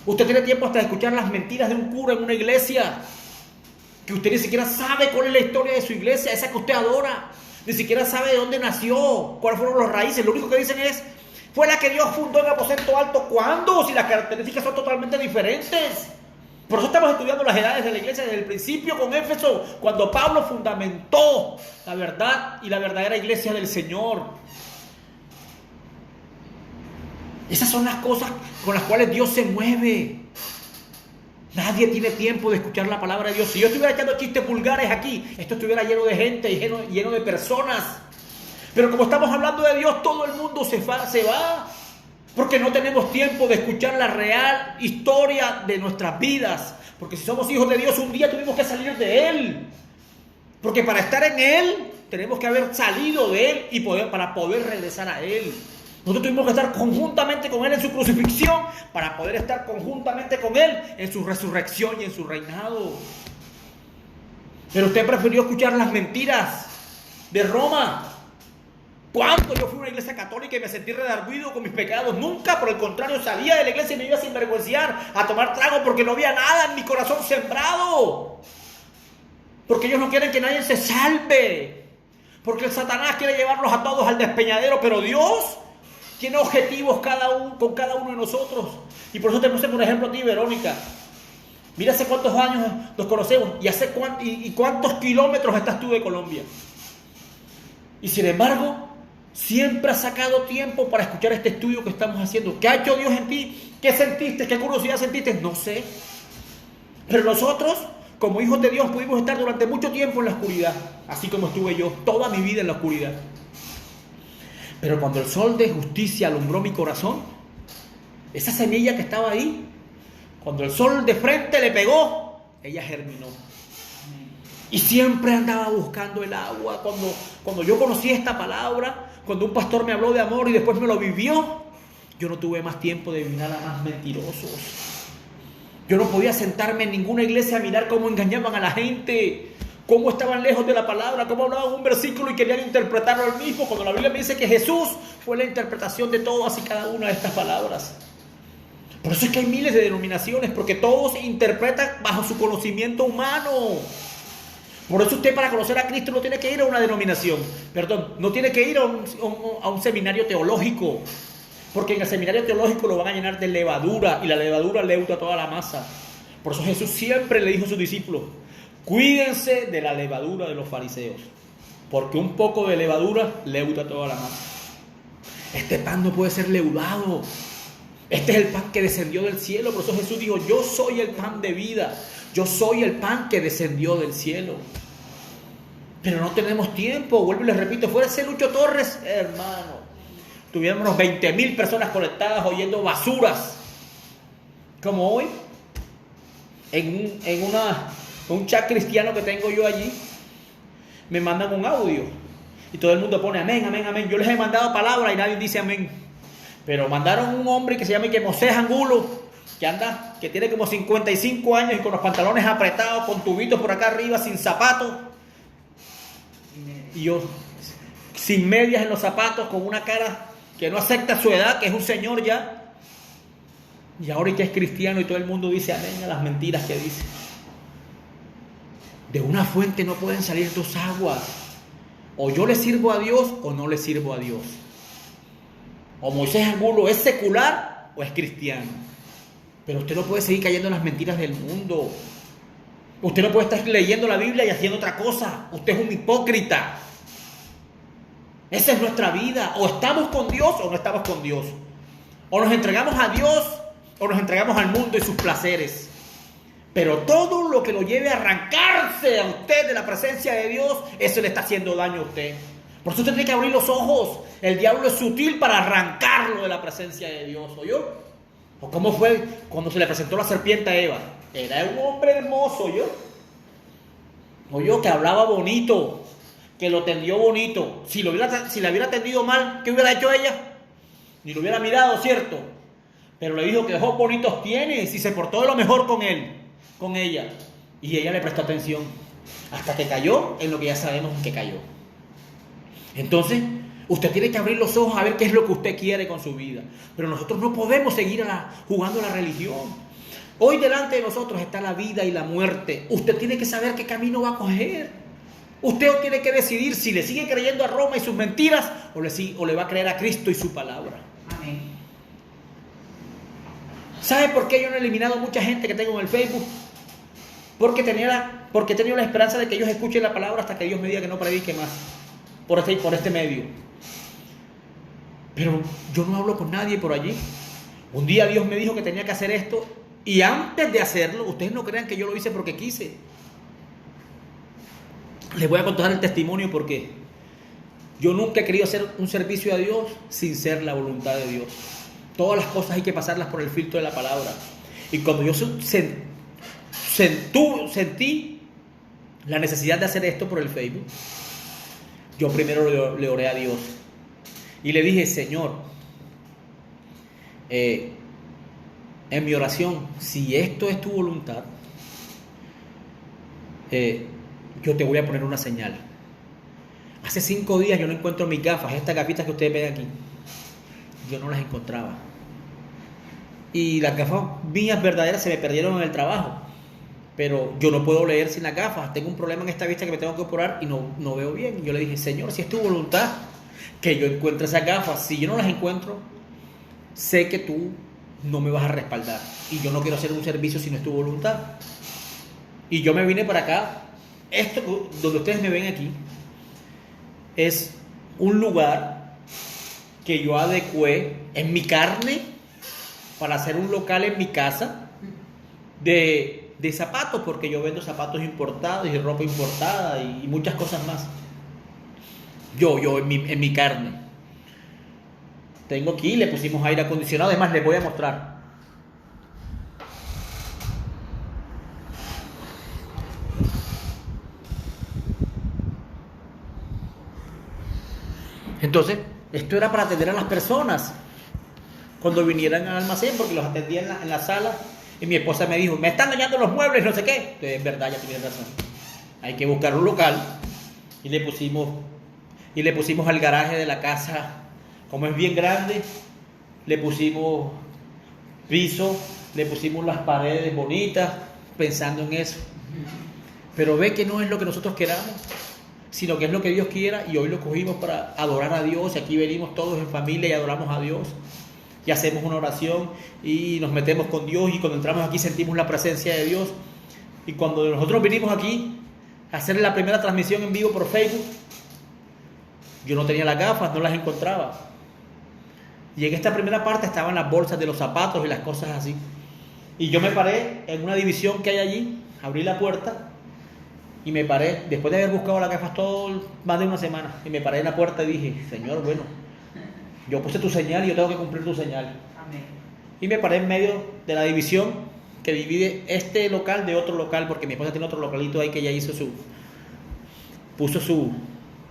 Usted tiene tiempo hasta de escuchar las mentiras de un cura en una iglesia. Que usted ni siquiera sabe cuál es la historia de su iglesia, esa que usted adora. Ni siquiera sabe de dónde nació, cuáles fueron las raíces. Lo único que dicen es, fue la que Dios fundó en aposento alto. ¿Cuándo? Si las características son totalmente diferentes. Por eso estamos estudiando las edades de la iglesia desde el principio con Éfeso, cuando Pablo fundamentó la verdad y la verdadera iglesia del Señor. Esas son las cosas con las cuales Dios se mueve. Nadie tiene tiempo de escuchar la palabra de Dios. Si yo estuviera echando chistes vulgares aquí, esto estuviera lleno de gente y lleno de personas. Pero como estamos hablando de Dios, todo el mundo se va. Porque no tenemos tiempo de escuchar la real historia de nuestras vidas. Porque si somos hijos de Dios, un día tuvimos que salir de Él. Porque para estar en Él, tenemos que haber salido de Él y para poder regresar a Él. Nosotros tuvimos que estar conjuntamente con Él en su crucifixión para poder estar conjuntamente con Él en su resurrección y en su reinado. Pero usted prefirió escuchar las mentiras de Roma. ¿Cuándo yo fui a una iglesia católica y me sentí redarguido con mis pecados? Nunca, por el contrario, salía de la iglesia y me iba sin sinvergüenciar a tomar trago porque no había nada en mi corazón sembrado. Porque ellos no quieren que nadie se salve. Porque el Satanás quiere llevarlos a todos al despeñadero, pero Dios tiene objetivos con cada uno de nosotros. Y por eso te puse un ejemplo a ti, Verónica. Mira hace cuántos años nos conocemos y cuántos kilómetros estás tú de Colombia. Y sin embargo, siempre has sacado tiempo para escuchar este estudio que estamos haciendo. ¿Qué ha hecho Dios en ti? ¿Qué sentiste? ¿Qué curiosidad sentiste? No sé. Pero nosotros, como hijos de Dios, pudimos estar durante mucho tiempo en la oscuridad. Así como estuve yo toda mi vida en la oscuridad. Pero cuando el sol de justicia alumbró mi corazón, esa semilla que estaba ahí, cuando el sol de frente le pegó, ella germinó. Y siempre andaba buscando el agua. Cuando yo conocí esta palabra, cuando un pastor me habló de amor y después me lo vivió, yo no tuve más tiempo de mirar a más mentirosos. Yo no podía sentarme en ninguna iglesia a mirar cómo engañaban a la gente, cómo estaban lejos de la palabra, cómo hablaban un versículo y querían interpretarlo al mismo, cuando la Biblia me dice que Jesús fue la interpretación de todas y cada una de estas palabras. Por eso es que hay miles de denominaciones, porque todos interpretan bajo su conocimiento humano. Por eso usted, para conocer a Cristo, no tiene que ir a una denominación, no tiene que ir a un seminario teológico, porque en el seminario teológico lo van a llenar de levadura, y la levadura leuda toda la masa. Por eso Jesús siempre le dijo a sus discípulos, cuídense de la levadura de los fariseos, porque un poco de levadura leuda toda la masa. Este pan no puede ser leudado. Este es el pan que descendió del cielo. Por eso Jesús dijo, yo soy el pan de vida. Yo soy el pan que descendió del cielo. Pero no tenemos tiempo. Vuelvo y les repito, fuera ese Lucho Torres, hermano, tuviéramos 20,000 personas conectadas oyendo basuras. Como hoy, en un chat cristiano que tengo yo allí, me mandan un audio y todo el mundo pone amén, amén, amén. Yo les he mandado palabras y nadie dice amén. Pero mandaron un hombre que se llama Moisés Angulo, que tiene como 55 años y con los pantalones apretados, con tubitos por acá arriba, sin zapatos. Y yo, sin medias en los zapatos, con una cara que no acepta su edad, que es un señor ya. Y ahora que es cristiano y todo el mundo dice amén a las mentiras que dice. De una fuente no pueden salir dos aguas. O yo le sirvo a Dios o no le sirvo a Dios. O Moisés Angulo es secular o es cristiano. Pero usted no puede seguir cayendo en las mentiras del mundo. Usted no puede estar leyendo la Biblia y haciendo otra cosa. Usted es un hipócrita. Esa es nuestra vida. O estamos con Dios o no estamos con Dios. O nos entregamos a Dios o nos entregamos al mundo y sus placeres. Pero todo lo que lo lleve a arrancarse a usted de la presencia de Dios, eso le está haciendo daño a usted. Por eso usted tiene que abrir los ojos. El diablo es sutil para arrancarlo de la presencia de Dios, ¿oyó? ¿O cómo fue cuando se le presentó la serpiente a Eva? Era un hombre hermoso, ¿oyó? Que hablaba bonito, que lo tendió bonito. Si la hubiera atendido mal, ¿qué hubiera hecho ella? Ni lo hubiera mirado, ¿cierto? Pero le dijo que ojos bonitos tienes y se portó de lo mejor con él, con ella. Y ella le prestó atención hasta que cayó en lo que ya sabemos que cayó. Entonces, usted tiene que abrir los ojos a ver qué es lo que usted quiere con su vida. Pero nosotros no podemos seguir jugando a la religión. Hoy delante de nosotros está la vida y la muerte. Usted tiene que saber qué camino va a coger. Usted tiene que decidir si le sigue creyendo a Roma y sus mentiras o le va a creer a Cristo y su palabra. Amén. ¿Sabe por qué yo no he eliminado mucha gente que tengo en el Facebook? Porque he tenido la esperanza de que ellos escuchen la palabra hasta que Dios me diga que no predique más por este medio. Pero yo no hablo con nadie por allí. Un día Dios me dijo que tenía que hacer esto y antes de hacerlo, ustedes no crean que yo lo hice porque quise. Les voy a contar el testimonio porque yo nunca he querido hacer un servicio a Dios sin ser la voluntad de Dios. Todas las cosas hay que pasarlas por el filtro de la palabra. Y cuando yo sentí la necesidad de hacer esto por el Facebook, yo primero le oré a Dios y le dije: Señor, en mi oración, si esto es tu voluntad, yo te voy a poner una señal. Hace 5 días yo no encuentro mis gafas, estas gafitas que ustedes ven aquí. Yo no las encontraba. Y las gafas mías verdaderas se me perdieron en el trabajo. Pero yo no puedo leer sin las gafas. Tengo un problema en esta vista que me tengo que operar y no veo bien. Y yo le dije: Señor, si es tu voluntad que yo encuentre esas gafas, si yo no las encuentro, sé que tú no me vas a respaldar. Y yo no quiero hacer un servicio si no es tu voluntad. Y yo me vine para acá. Esto donde ustedes me ven aquí es un lugar que yo adecué en mi carne para hacer un local en mi casa de zapatos, porque yo vendo zapatos importados y ropa importada y muchas cosas más. Yo en mi carne. Tengo aquí, le pusimos aire acondicionado, además les voy a mostrar. Entonces, esto era para atender a las personas cuando vinieran al almacén, porque los atendía en la sala. Y mi esposa me dijo: me están dañando los muebles, no sé qué. Entonces, es verdad, ya tienes razón. Hay que buscar un local. Y le pusimos al garaje de la casa, como es bien grande, le pusimos piso, le pusimos las paredes bonitas, pensando en eso. Pero ve que no es lo que nosotros queramos, sino que es lo que Dios quiera. Y hoy lo cogimos para adorar a Dios. Y aquí venimos todos en familia y adoramos a Dios. Y hacemos una oración y nos metemos con Dios. Y cuando entramos aquí sentimos la presencia de Dios. Y cuando nosotros vinimos aquí a hacer la primera transmisión en vivo por Facebook, yo no tenía las gafas, no las encontraba. Y en esta primera parte estaban las bolsas de los zapatos y las cosas así. Y yo me paré en una división que hay allí, abrí la puerta y me paré, después de haber buscado las gafas más de una semana, y me paré en la puerta y dije: Señor, bueno, yo puse tu señal y yo tengo que cumplir tu señal. Amén. Y me paré en medio de la división que divide este local de otro local, porque mi esposa tiene otro localito ahí que ella puso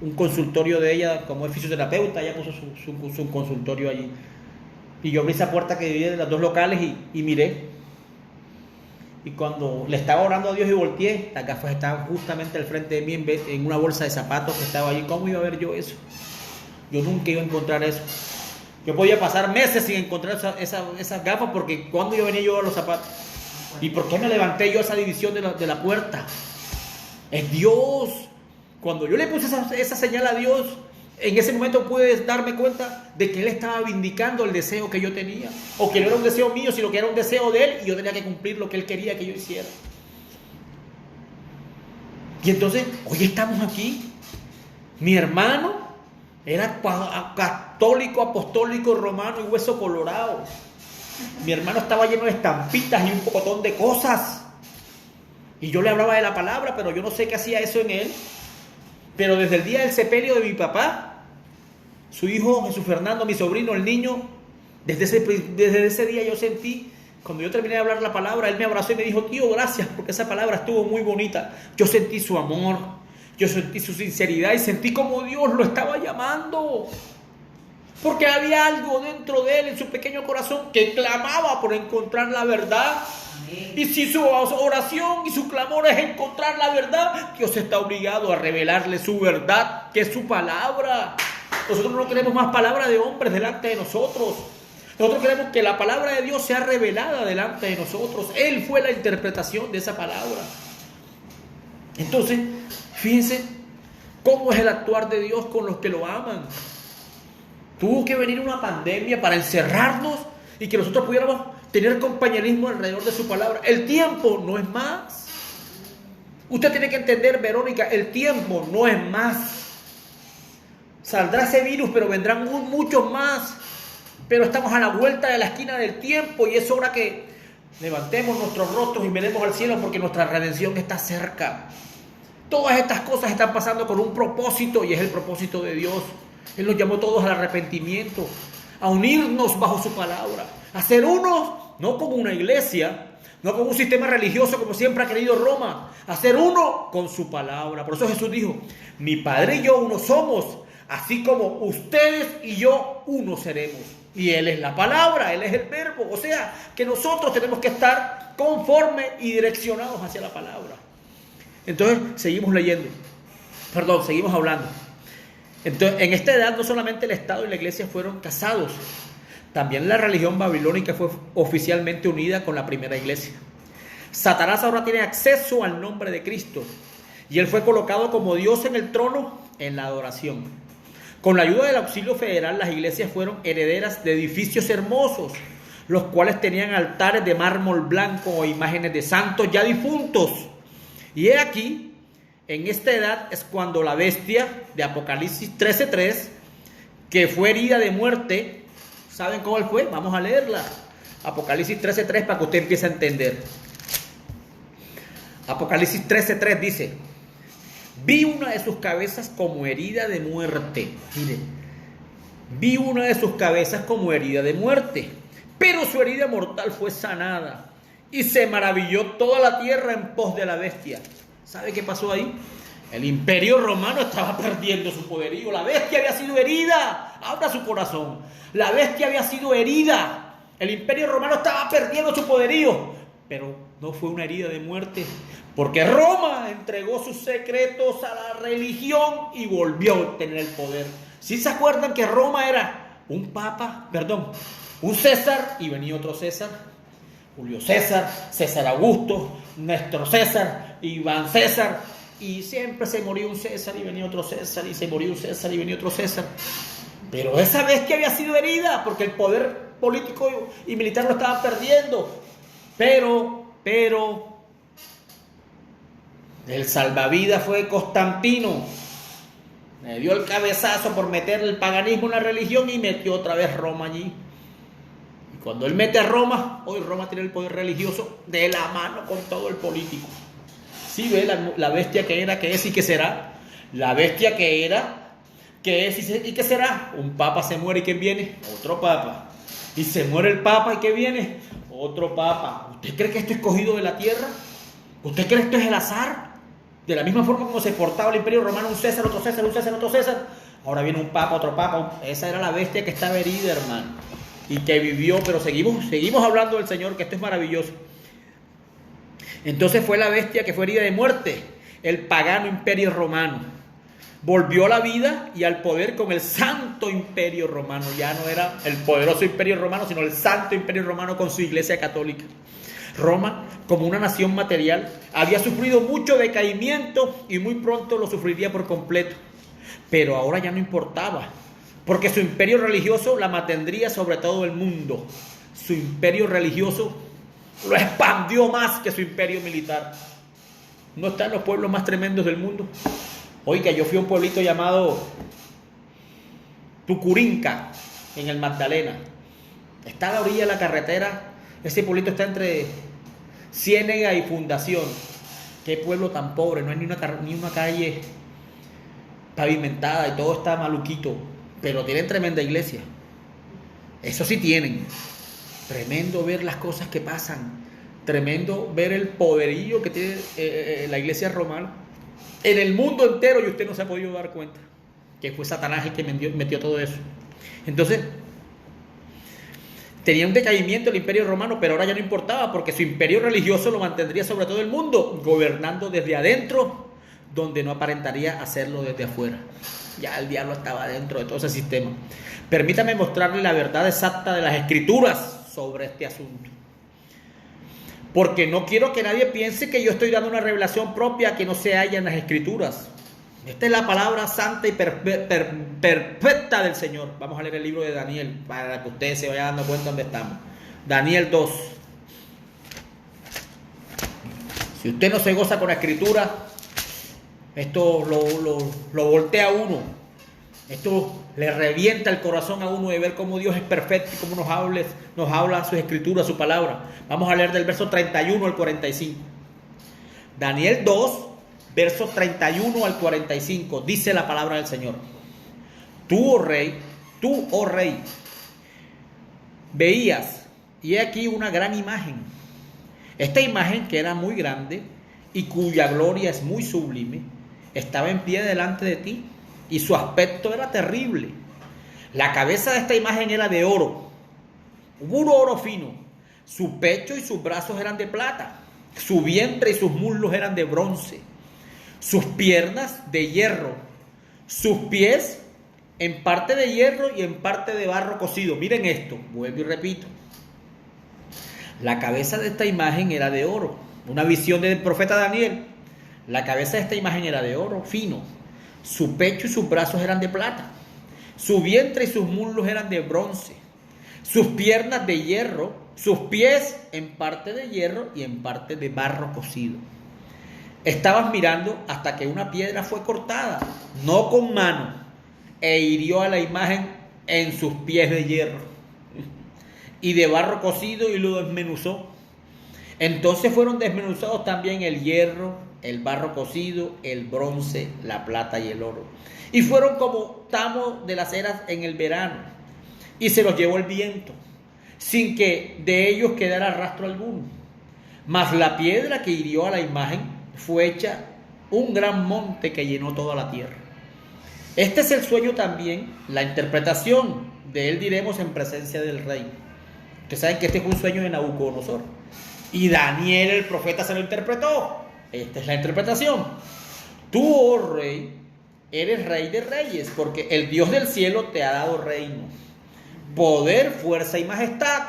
un consultorio de ella, como es fisioterapeuta, ella puso su consultorio allí. Y yo abrí esa puerta que divide los dos locales y miré. Y cuando le estaba orando a Dios y volteé, las gafas estaban justamente al frente de mí en una bolsa de zapatos que estaba allí. ¿Cómo iba a ver yo eso? Yo nunca iba a encontrar eso. Yo podía pasar meses sin encontrar esas gafas, porque cuando yo venía yo a los zapatos. ¿Y por qué me levanté yo a esa división de la puerta? Es Dios. Cuando yo le puse esa señal a Dios, en ese momento pude darme cuenta de que Él estaba vindicando el deseo que yo tenía. O que no era un deseo mío, sino que era un deseo de Él, y yo tenía que cumplir lo que Él quería que yo hiciera. Y entonces, hoy estamos aquí. Mi hermano era católico, apostólico, romano y hueso colorado. Mi hermano estaba lleno de estampitas y un pocotón de cosas. Y yo le hablaba de la palabra, pero yo no sé qué hacía eso en él. Pero desde el día del sepelio de mi papá, su hijo Jesús Fernando, mi sobrino, el niño, desde ese día yo sentí, cuando yo terminé de hablar la palabra, él me abrazó y me dijo: tío, gracias, porque esa palabra estuvo muy bonita. Yo sentí su amor, yo sentí su sinceridad y sentí como Dios lo estaba llamando. Porque había algo dentro de él, en su pequeño corazón, que clamaba por encontrar la verdad. Y si su oración y su clamor es encontrar la verdad, Dios está obligado a revelarle su verdad, que es su palabra. Nosotros no queremos más palabra de hombres delante de nosotros. Nosotros queremos que la palabra de Dios sea revelada delante de nosotros. Él fue la interpretación de esa palabra. Entonces, fíjense cómo es el actuar de Dios con los que lo aman. Tuvo que venir una pandemia para encerrarnos y que nosotros pudiéramos tener compañerismo alrededor de su palabra. El tiempo no es más. Usted tiene que entender, Verónica, el tiempo no es más. Saldrá ese virus, pero vendrán muchos más. Pero estamos a la vuelta de la esquina del tiempo y es hora que levantemos nuestros rostros y miremos al cielo, porque nuestra redención está cerca. Todas estas cosas están pasando con un propósito, y es el propósito de Dios. Él nos llamó todos al arrepentimiento, a unirnos bajo su palabra, a ser uno, no como una iglesia, no como un sistema religioso como siempre ha querido Roma, a ser uno con su palabra. Por eso Jesús dijo: mi Padre y yo uno somos, así como ustedes y yo uno seremos. Y Él es la palabra, Él es el verbo. O sea, que nosotros tenemos que estar conformes y direccionados hacia la palabra. Entonces, seguimos hablando. Entonces, en esta edad no solamente el Estado y la Iglesia fueron casados, también la religión babilónica fue oficialmente unida con la primera iglesia. Satanás ahora tiene acceso al nombre de Cristo y él fue colocado como Dios en el trono en la adoración. Con la ayuda del auxilio federal, las iglesias fueron herederas de edificios hermosos, los cuales tenían altares de mármol blanco o imágenes de santos ya difuntos. Y he aquí, en esta edad es cuando la bestia de Apocalipsis 13:3, que fue herida de muerte, ¿saben cómo fue? Vamos a leerla. Apocalipsis 13:3 para que usted empiece a entender. Apocalipsis 13:3 dice: vi una de sus cabezas como herida de muerte. Miren, vi una de sus cabezas como herida de muerte, pero su herida mortal fue sanada. Y se maravilló toda la tierra en pos de la bestia. ¿Sabe qué pasó ahí? El imperio romano estaba perdiendo su poderío. La bestia había sido herida. Abra su corazón. La bestia había sido herida. El imperio romano estaba perdiendo su poderío. Pero no fue una herida de muerte, porque Roma entregó sus secretos a la religión y volvió a obtener el poder. ¿Sí se acuerdan que Roma era un César y venía otro César? Julio César, César Augusto, Néstor César, Iván César, y siempre se moría un César y venía otro César, y se moría un César y venía otro César. Pero esa bestia había sido herida porque el poder político y militar lo estaban perdiendo. Pero el salvavidas fue Constantino. Le dio el cabezazo por meter el paganismo en la religión y metió otra vez Roma allí. Y cuando él mete a Roma, hoy Roma tiene el poder religioso de la mano con todo el político. ¿Sí ve la bestia que era, que es y que será? La bestia que era, que es y que será. Un papa se muere y ¿quién viene? Otro papa. Y se muere el papa y ¿qué viene? Otro papa. ¿Usted cree que esto es escogido de la tierra? ¿Usted cree que esto es el azar? De la misma forma como se portaba el imperio romano, un César, otro César, un César, otro César. Ahora viene un papa, otro papa. Esa era la bestia que estaba herida, hermano. Y que vivió, pero seguimos hablando del Señor, que esto es maravilloso. Entonces fue la bestia que fue herida de muerte, el pagano imperio romano. Volvió a la vida y al poder con el santo imperio romano. Ya no era el poderoso imperio romano, sino el santo imperio romano con su iglesia católica. Roma, como una nación material, había sufrido mucho decaimiento y muy pronto lo sufriría por completo. Pero ahora ya no importaba, porque su imperio religioso la mantendría sobre todo el mundo. Su imperio religioso lo expandió más que su imperio militar. ¿No está en los pueblos más tremendos del mundo? Oiga, yo fui a un pueblito llamado Tucurinca, en el Magdalena. Está a la orilla de la carretera. Ese pueblito está entre Ciénega y Fundación. Qué pueblo tan pobre, no hay ni una calle pavimentada y todo está maluquito, pero tienen tremenda iglesia. Eso sí tienen. Tremendo ver las cosas que pasan, tremendo ver el poderío que tiene la iglesia romana en el mundo entero, y usted no se ha podido dar cuenta que fue Satanás el que metió todo eso. Entonces, tenía un decaimiento el imperio romano, pero ahora ya no importaba, porque su imperio religioso lo mantendría sobre todo el mundo, gobernando desde adentro, donde no aparentaría hacerlo desde afuera. Ya el diablo estaba dentro de todo ese sistema. Permítame mostrarle la verdad exacta de las Escrituras sobre este asunto, porque no quiero que nadie piense que yo estoy dando una revelación propia que no se halla en las Escrituras. Esta es la palabra santa y perfecta del Señor. Vamos a leer el libro de Daniel para que ustedes se vayan dando cuenta dónde estamos. Daniel 2. Si usted no se goza con la Escritura, esto lo voltea a uno. Esto le revienta el corazón a uno de ver cómo Dios es perfecto y cómo nos habla sus Escrituras, su palabra. Vamos a leer del verso 31 al 45. Daniel 2, versos 31 al 45, dice la palabra del Señor. Tú, oh rey, veías, y he aquí una gran imagen. Esta imagen, que era muy grande y cuya gloria es muy sublime, estaba en pie delante de ti, y su aspecto era terrible. La cabeza de esta imagen era de oro, puro oro fino. Su pecho y sus brazos eran de plata, su vientre y sus muslos eran de bronce, sus piernas de hierro, sus pies en parte de hierro y en parte de barro cocido. Miren esto, vuelvo y repito. La cabeza de esta imagen era de oro. Una visión del profeta Daniel. La cabeza de esta imagen era de oro fino. Su pecho y sus brazos eran de plata. Su vientre y sus muslos eran de bronce. Sus piernas de hierro. Sus pies en parte de hierro y en parte de barro cocido. Estabas mirando hasta que una piedra fue cortada, no con mano, e hirió a la imagen en sus pies de hierro y de barro cocido, y lo desmenuzó. Entonces fueron desmenuzados también el hierro, el barro cocido, el bronce, la plata y el oro. Y fueron como tamo de las eras en el verano, y se los llevó el viento, sin que de ellos quedara rastro alguno. Mas la piedra que hirió a la imagen fue hecha un gran monte que llenó toda la tierra. Este es el sueño también, la interpretación de él diremos en presencia del rey. Ustedes saben que este fue un sueño de Nabucodonosor, y Daniel el profeta se lo interpretó. Esta es la interpretación. Tú, oh rey, eres rey de reyes, porque el Dios del cielo te ha dado reino, poder, fuerza y majestad.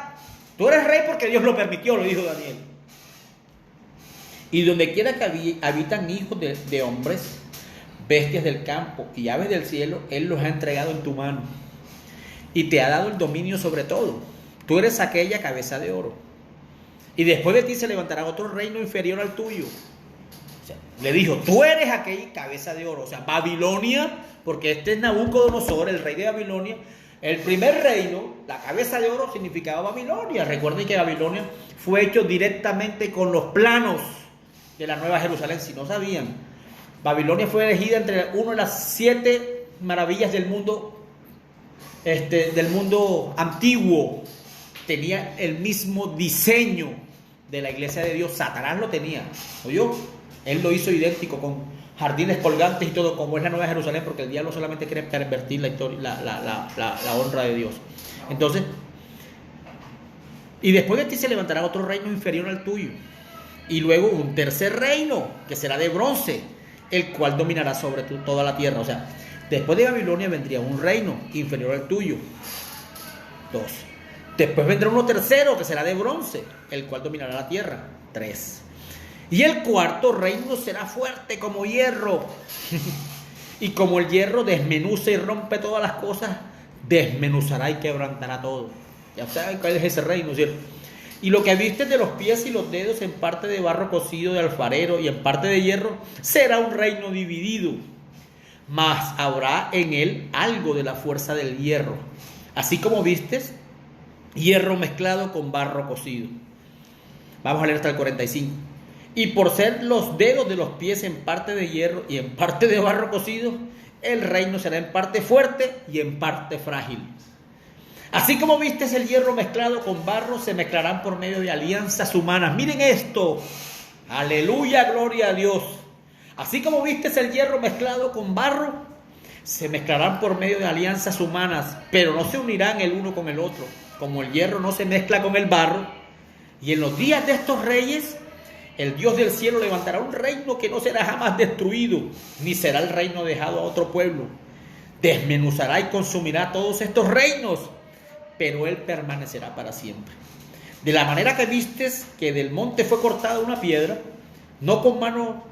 Tú eres rey porque Dios lo permitió, lo dijo Daniel. Y donde quiera que habitan hijos de hombres, bestias del campo y aves del cielo, Él los ha entregado en tu mano y te ha dado el dominio sobre todo. Tú eres aquella cabeza de oro, y después de ti se levantará otro reino inferior al tuyo. O sea, le dijo, tú eres aquella cabeza de oro. O sea, Babilonia, porque este es Nabucodonosor, el rey de Babilonia. El primer reino, la cabeza de oro, significaba Babilonia. Recuerden que Babilonia fue hecho directamente con los planos de la Nueva Jerusalén. Si no sabían, Babilonia fue elegida entre una de las 7 maravillas del mundo antiguo. Tenía el mismo diseño de la iglesia de Dios. Satanás lo tenía, ¿oyó? Él lo hizo idéntico, con jardines colgantes y todo, como es la Nueva Jerusalén, porque el diablo solamente quiere pervertir la historia, la honra de Dios. Entonces, y después de ti se levantará otro reino inferior al tuyo, y luego un tercer reino, que será de bronce, el cual dominará sobre toda la tierra. O sea, después de Babilonia vendría un reino inferior al tuyo. 2. Después vendrá uno tercero, que será de bronce, el cual dominará la tierra. 3. Y el cuarto reino será fuerte como hierro. Y como el hierro desmenuza y rompe todas las cosas, desmenuzará y quebrantará todo. Ya saben cuál es ese reino, ¿cierto? Y lo que viste de los pies y los dedos, en parte de barro cocido de alfarero y en parte de hierro, será un reino dividido. Mas habrá en él algo de la fuerza del hierro, así como vistes hierro mezclado con barro cocido. Vamos a leer hasta el 45. Y por ser los dedos de los pies en parte de hierro y en parte de barro cocido, el reino será en parte fuerte y en parte frágil. Así como vistes el hierro mezclado con barro, se mezclarán por medio de alianzas humanas. Miren esto. Aleluya, gloria a Dios. Así como vistes el hierro mezclado con barro, se mezclarán por medio de alianzas humanas, pero no se unirán el uno con el otro, como el hierro no se mezcla con el barro. Y en los días de estos reyes, el Dios del cielo levantará un reino que no será jamás destruido, ni será el reino dejado a otro pueblo. Desmenuzará y consumirá todos estos reinos, pero él permanecerá para siempre. De la manera que vistes que del monte fue cortada una piedra, no con mano,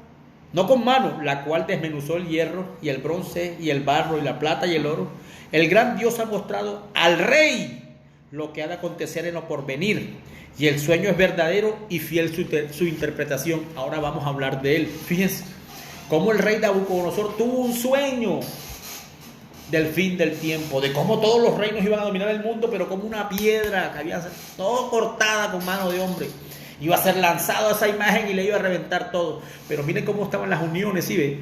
la cual desmenuzó el hierro y el bronce y el barro y la plata y el oro, el gran Dios ha mostrado al rey lo que ha de acontecer en lo porvenir, y el sueño es verdadero y fiel su interpretación. Ahora vamos a hablar de él. Fíjense cómo el rey Nabucodonosor tuvo un sueño del fin del tiempo, de cómo todos los reinos iban a dominar el mundo, pero como una piedra que había todo cortada con mano de hombre, iba a ser lanzado a esa imagen y le iba a reventar todo. Pero miren cómo estaban las uniones, ¿sí ve?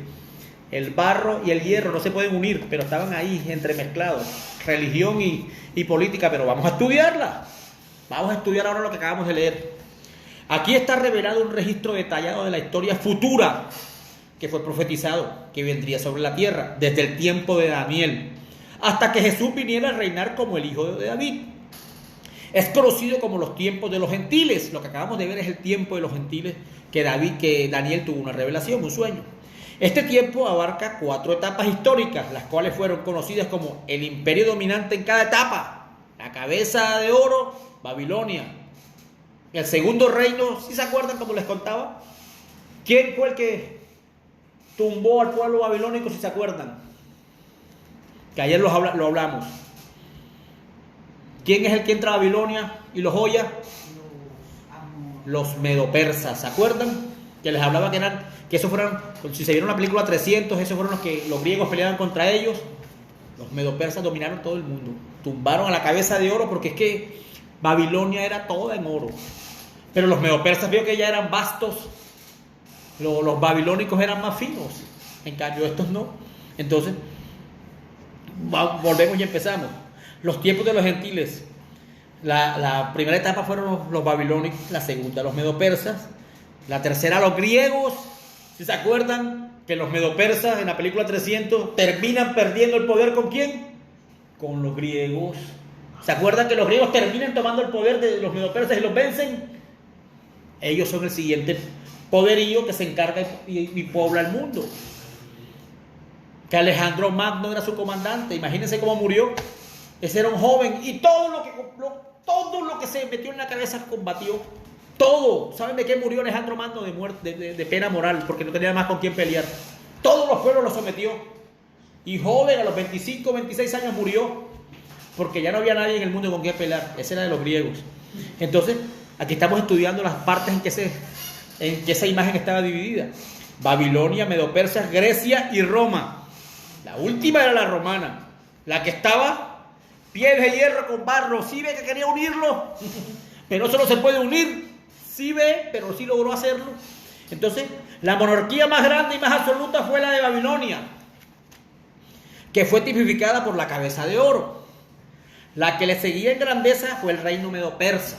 El barro y el hierro no se pueden unir, pero estaban ahí entremezclados, religión y política. Pero vamos a estudiarla. Vamos a estudiar ahora lo que acabamos de leer. Aquí está revelado un registro detallado de la historia futura que fue profetizado, que vendría sobre la tierra, desde el tiempo de Daniel, hasta que Jesús viniera a reinar como el hijo de David. Es conocido como los tiempos de los gentiles. Lo que acabamos de ver es el tiempo de los gentiles que Daniel tuvo una revelación, un sueño. Este tiempo abarca 4 etapas históricas, las cuales fueron conocidas como el imperio dominante en cada etapa. La cabeza de oro, Babilonia. El segundo reino, ¿sí se acuerdan como les contaba? ¿Quién fue el que tumbó al pueblo babilónico, si se acuerdan? Que ayer lo hablamos. ¿Quién es el que entra a Babilonia y los joya? Los medopersas, ¿se acuerdan? Que les hablaba que esos fueron, si se vieron la película 300, esos fueron los que los griegos peleaban contra ellos. Los medopersas dominaron todo el mundo, tumbaron a la cabeza de oro, porque es que Babilonia era toda en oro. Pero los medopersas vio que ya eran vastos, los babilónicos eran más finos, en cambio estos no. Entonces, volvemos y empezamos. Los tiempos de los gentiles. La primera etapa fueron los babilónicos, la segunda los medopersas, la tercera los griegos. Si se acuerdan que los medopersas en la película 300 terminan perdiendo el poder, ¿con quién? Con los griegos. ¿Se acuerdan que los griegos terminan tomando el poder de los medopersas y los vencen? Ellos son el siguiente poderío que se encarga y puebla el mundo. Que Alejandro Magno era su comandante. Imagínense cómo murió. Ese era un joven y todo lo que se metió en la cabeza combatió. Todo. ¿Saben de qué murió Alejandro Magno? De muerte, de pena moral, porque no tenía más con quién pelear. Todos los pueblos lo sometió. Y joven, a los 25, 26 años murió, porque ya no había nadie en el mundo con quien pelear. Ese era de los griegos. Entonces, aquí estamos estudiando las partes en que esa imagen estaba dividida. Babilonia, Medopersas, Grecia y Roma. La última era la romana, la que estaba pies de hierro con barro. Sí ve que quería unirlo, pero eso no se puede unir. Sí ve, pero sí logró hacerlo. Entonces, la monarquía más grande y más absoluta fue la de Babilonia, que fue tipificada por la cabeza de oro. La que le seguía en grandeza fue el reino medo-persa.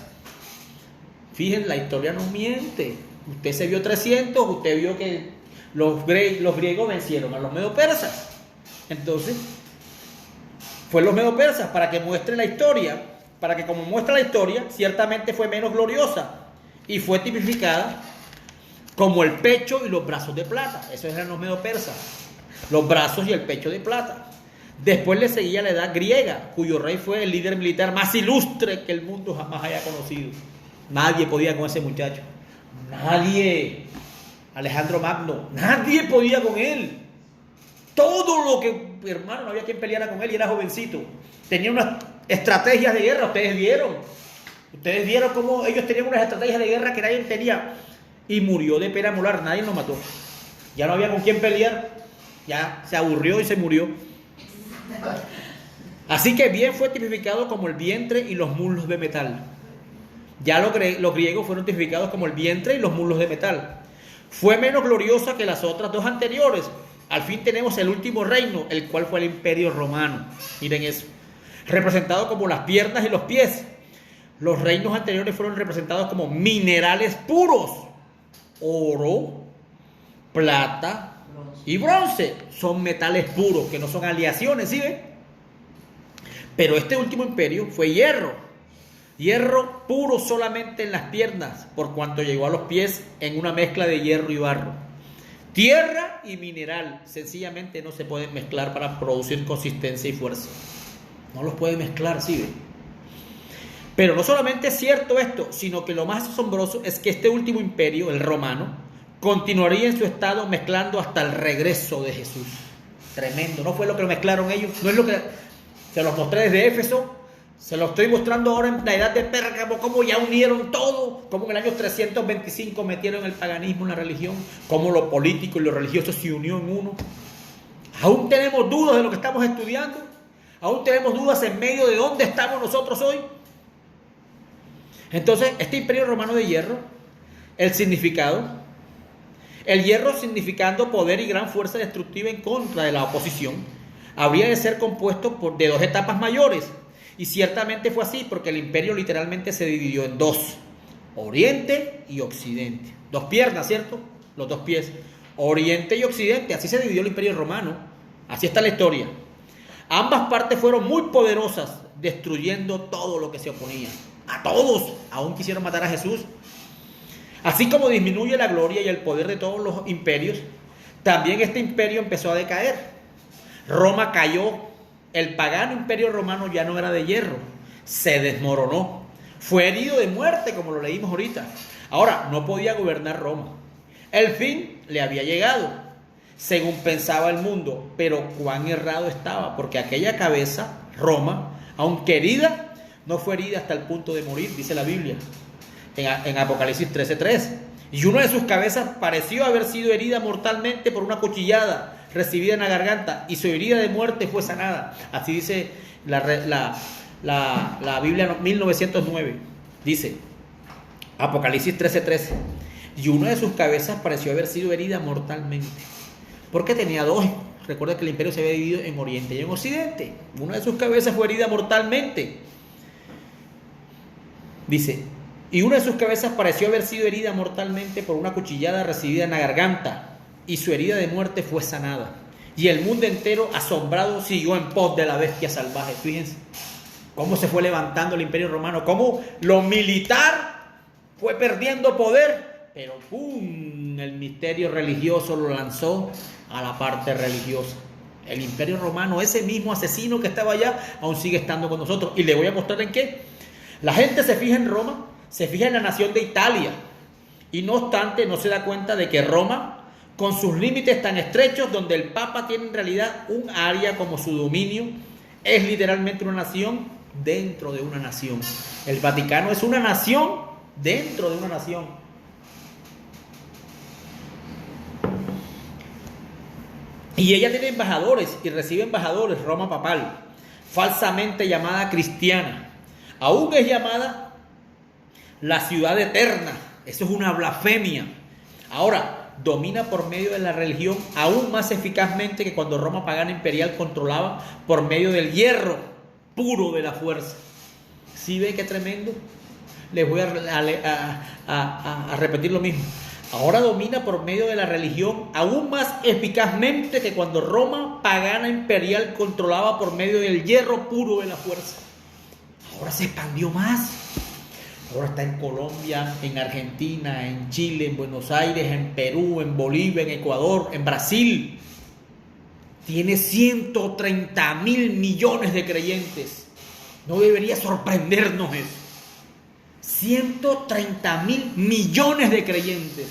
Fíjense, la historia no miente. Usted se vio 300, usted vio que los griegos vencieron a los medo-persas. Entonces, fue los medo-persas, para que muestre la historia, para que como muestra la historia, ciertamente fue menos gloriosa y fue tipificada como el pecho y los brazos de plata. Esos eran los medo-persas, los brazos y el pecho de plata. Después le seguía la edad griega, cuyo rey fue el líder militar más ilustre que el mundo jamás haya conocido. Nadie podía con ese muchacho. Nadie. Alejandro Magno, nadie podía con él. Todo lo que, hermano, no había quien peleara con él, y era jovencito. Tenía unas estrategias de guerra, ustedes vieron cómo ellos tenían unas estrategias de guerra que nadie tenía. Y murió de pena moral, nadie lo mató. Ya no había con quién pelear, ya se aburrió y se murió. Así que bien fue tipificado como el vientre y los muslos de metal. Ya los griegos fueron tipificados como el vientre y los muslos de metal. fue menos gloriosa que las otras dos anteriores. Al fin tenemos el último reino, el cual fue el Imperio Romano. Miren eso, representado como las piernas y los pies. Los reinos anteriores fueron representados como minerales puros: oro, plata y bronce. Son metales puros, que no son aleaciones, ¿sí ven? Pero este último imperio fue hierro. Hierro puro solamente en las piernas, por cuanto llegó a los pies en una mezcla de hierro y barro. Tierra y mineral sencillamente no se pueden mezclar para producir consistencia y fuerza. No los puede mezclar, ¿sí ven? Pero no solamente es cierto esto, sino que lo más asombroso es que este último imperio, el romano, continuaría en su estado mezclando hasta el regreso de Jesús. Tremendo, ¿no fue lo que lo mezclaron ellos? No es lo que se los mostré desde Éfeso, se los estoy mostrando ahora en la edad de Pérgamo, cómo ya unieron todo, cómo en el año 325 metieron el paganismo en la religión, cómo lo político y lo religioso se unió en uno. Aún tenemos dudas de lo que estamos estudiando, aún tenemos dudas en medio de dónde estamos nosotros hoy. Entonces, este imperio romano de hierro, el significado, el hierro significando poder y gran fuerza destructiva en contra de la oposición, habría de ser compuesto de dos etapas mayores. Y ciertamente fue así, porque el imperio literalmente se dividió en dos: Oriente y Occidente. Dos piernas, ¿cierto? Los dos pies. Oriente y Occidente, así se dividió el imperio romano. Así está la historia. Ambas partes fueron muy poderosas, destruyendo todo lo que se oponía. A todos, aún quisieron matar a Jesús. Así como disminuye la gloria y el poder de todos los imperios, también este imperio empezó a decaer. Roma cayó. El pagano imperio romano ya no era de hierro, se desmoronó, fue herido de muerte, como lo leímos ahorita. Ahora, no podía gobernar Roma. El fin le había llegado, según pensaba el mundo, pero cuán errado estaba, porque aquella cabeza, Roma, aunque herida, no fue herida hasta el punto de morir, dice la Biblia, en Apocalipsis 13:3. Y una de sus cabezas pareció haber sido herida mortalmente por una cuchillada recibida en la garganta, y su herida de muerte fue sanada. Así dice la Biblia 1909. Dice Apocalipsis 13:13. Y una de sus cabezas pareció haber sido herida mortalmente. Porque tenía dos. Recuerda que el imperio se había dividido en Oriente y en Occidente. Una de sus cabezas fue herida mortalmente. Dice, y una de sus cabezas pareció haber sido herida mortalmente por una cuchillada recibida en la garganta, y su herida de muerte fue sanada. Y el mundo entero, asombrado, siguió en pos de la bestia salvaje. Fíjense cómo se fue levantando el imperio romano, cómo lo militar fue perdiendo poder, pero ¡pum!, el misterio religioso lo lanzó a la parte religiosa. El imperio romano, ese mismo asesino que estaba allá, aún sigue estando con nosotros. Y le voy a mostrar en qué. La gente se fija en Roma, se fija en la nación de Italia, y no obstante no se da cuenta de que Roma, con sus límites tan estrechos, donde el Papa tiene en realidad un área como su dominio, es literalmente una nación dentro de una nación. El Vaticano es una nación dentro de una nación. Y ella tiene embajadores y recibe embajadores, Roma papal, falsamente llamada cristiana. Aún es llamada la ciudad eterna. Eso es una blasfemia. Ahora, domina por medio de la religión aún más eficazmente que cuando Roma pagana imperial controlaba por medio del hierro puro de la fuerza. ¿Sí ve qué tremendo? Les voy a repetir lo mismo. Ahora domina por medio de la religión aún más eficazmente que cuando Roma pagana imperial controlaba por medio del hierro puro de la fuerza. Ahora se expandió más. Ahora está en Colombia, en Argentina, en Chile, en Buenos Aires, en Perú, en Bolivia, en Ecuador, en Brasil. Tiene 130.000 millones de creyentes. No debería sorprendernos eso. 130.000 millones de creyentes.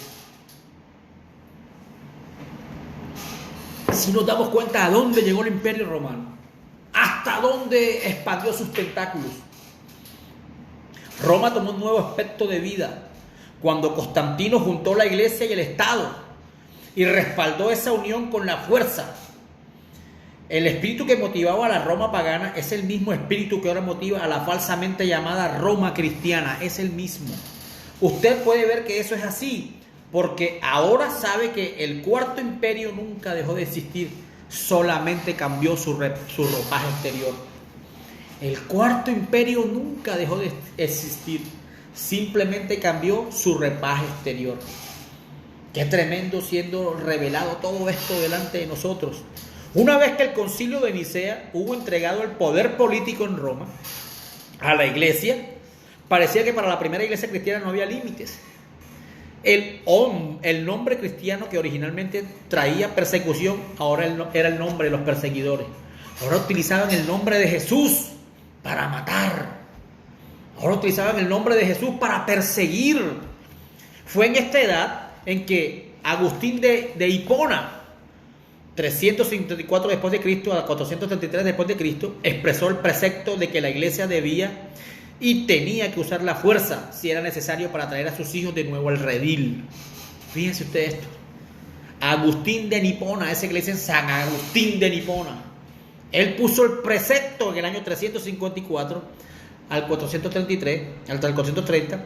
Si nos damos cuenta a dónde llegó el imperio romano, hasta dónde expandió sus tentáculos. Roma tomó un nuevo aspecto de vida cuando Constantino juntó la iglesia y el Estado y respaldó esa unión con la fuerza. El espíritu que motivaba a la Roma pagana es el mismo espíritu que ahora motiva a la falsamente llamada Roma cristiana. Es el mismo. Usted puede ver que eso es así porque ahora sabe que el cuarto imperio nunca dejó de existir, solamente cambió su ropaje exterior. El cuarto imperio nunca dejó de existir, simplemente cambió su ropaje exterior. Qué tremendo siendo revelado todo esto delante de nosotros. Una vez que el concilio de Nicea hubo entregado el poder político en Roma a la iglesia, parecía que para la primera iglesia cristiana no había límites. El nombre cristiano que originalmente traía persecución, ahora era el nombre de los perseguidores. Ahora utilizaban el nombre de Jesús para matar. Ahora utilizaban el nombre de Jesús para perseguir. Fue en esta edad en que Agustín de Hipona, 354 después de Cristo a 433 después de Cristo, expresó el precepto de que la iglesia debía y tenía que usar la fuerza si era necesario para traer a sus hijos de nuevo al redil. Fíjense ustedes esto. Agustín de Hipona, esa iglesia en San Agustín de Hipona, él puso el precepto en el año 354 al 433, hasta el 430,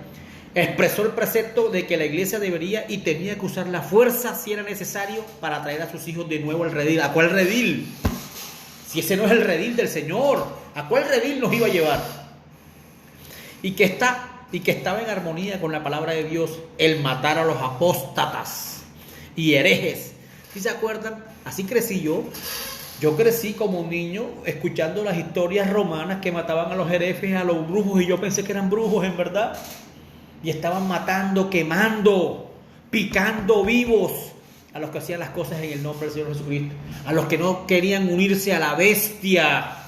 expresó el precepto de que la iglesia debería y tenía que usar la fuerza si era necesario para traer a sus hijos de nuevo al redil. ¿A cuál redil? Si ese no es el redil del Señor, ¿a cuál redil nos iba a llevar? Y que estaba en armonía con la palabra de Dios el matar a los apóstatas y herejes. ¿Sí se acuerdan? Así crecí yo. Yo crecí como un niño escuchando las historias romanas que mataban a los herejes, a los brujos, y yo pensé que eran brujos en verdad. Y estaban matando, quemando, picando vivos a los que hacían las cosas en el nombre del Señor Jesucristo, a los que no querían unirse a la bestia.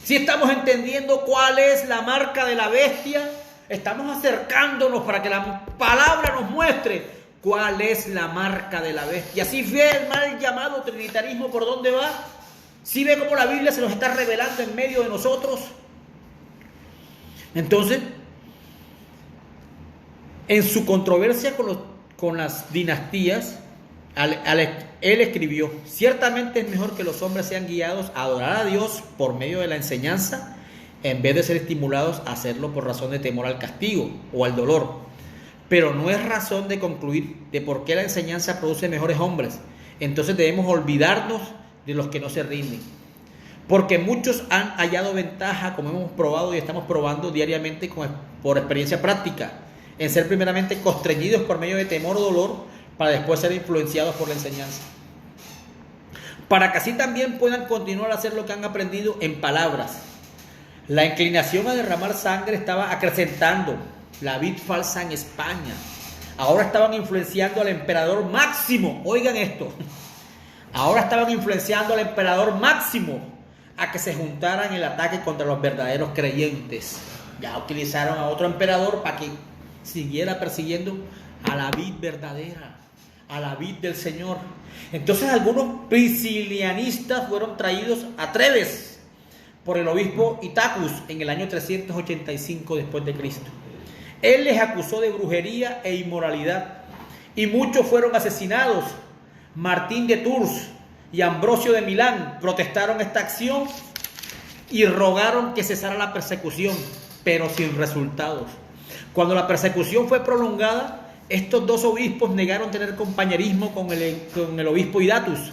Si estamos entendiendo cuál es la marca de la bestia, estamos acercándonos para que la palabra nos muestre cuál es la marca de la bestia. Si ve el mal llamado trinitarismo por dónde va, si ve cómo la Biblia se nos está revelando en medio de nosotros. Entonces, en su controversia con las dinastías, él escribió: ciertamente es mejor que los hombres sean guiados a adorar a Dios por medio de la enseñanza, en vez de ser estimulados a hacerlo por razón de temor al castigo o al dolor. Pero no es razón de concluir de por qué la enseñanza produce mejores hombres. Entonces debemos olvidarnos de los que no se rinden, porque muchos han hallado ventaja, como hemos probado y estamos probando diariamente por experiencia práctica, en ser primeramente constreñidos por medio de temor o dolor, para después ser influenciados por la enseñanza, para que así también puedan continuar a hacer lo que han aprendido en palabras. La inclinación a derramar sangre estaba acrecentando. La vid falsa en España. Ahora estaban influenciando al emperador Máximo. Oigan esto. Ahora estaban influenciando al emperador Máximo a que se juntaran en el ataque contra los verdaderos creyentes. Ya utilizaron a otro emperador para que siguiera persiguiendo a la vid verdadera, a la vid del Señor. Entonces algunos priscilianistas fueron traídos a Treves por el obispo Itacus en el año 385 después de Cristo. Él les acusó de brujería e inmoralidad, y muchos fueron asesinados. Martín de Tours y Ambrosio de Milán protestaron esta acción y rogaron que cesara la persecución, pero sin resultados. Cuando la persecución fue prolongada, estos dos obispos negaron tener compañerismo con el obispo Idatus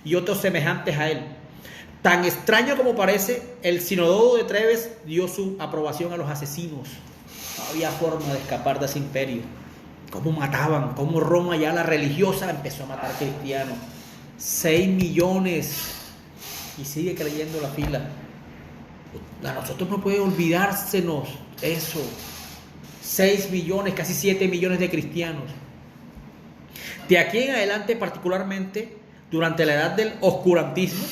y otros semejantes a él. Tan extraño como parece, el Sinodo de Treves dio su aprobación a los asesinos. No había forma de escapar de ese imperio. Cómo mataban, cómo Roma, ya la religiosa, empezó a matar cristianos. 6 millones. Y sigue creyendo la fila. A nosotros no puede olvidársenos eso. 6 millones, casi 7 millones de cristianos. De aquí en adelante, particularmente durante la edad del oscurantismo,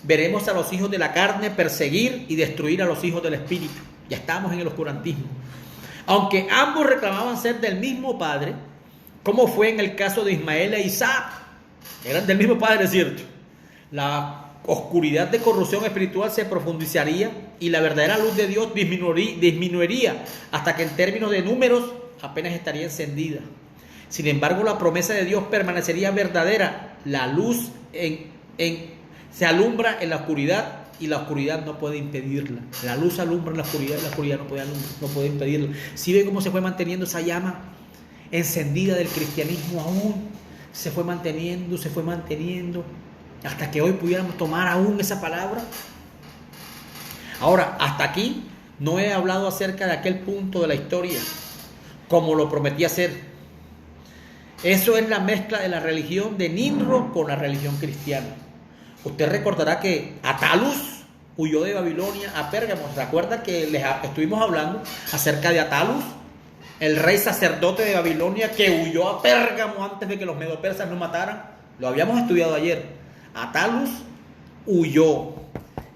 veremos a los hijos de la carne perseguir y destruir a los hijos del espíritu. Ya estamos en el oscurantismo. Aunque ambos reclamaban ser del mismo padre, como fue en el caso de Ismael e Isaac, eran del mismo padre, ¿cierto? La oscuridad de corrupción espiritual se profundizaría y la verdadera luz de Dios disminuiría hasta que en términos de números apenas estaría encendida. Sin embargo, la promesa de Dios permanecería verdadera. La luz se alumbra en la oscuridad y la oscuridad no puede impedirla. La luz alumbra en la oscuridad y la oscuridad no puede impedirla. ¿Sí ve cómo se fue manteniendo esa llama encendida del cristianismo aún se fue manteniendo, hasta que hoy pudiéramos tomar aún esa palabra. Ahora, hasta aquí no he hablado acerca de aquel punto de la historia, como lo prometí hacer. Eso es la mezcla de la religión de Nimrod con la religión cristiana. Usted recordará que Attalus huyó de Babilonia a Pérgamo. ¿Se acuerda que estuvimos hablando acerca de Attalus, el rey sacerdote de Babilonia que huyó a Pérgamo antes de que los medopersas nos mataran? Lo habíamos estudiado ayer. Attalus huyó.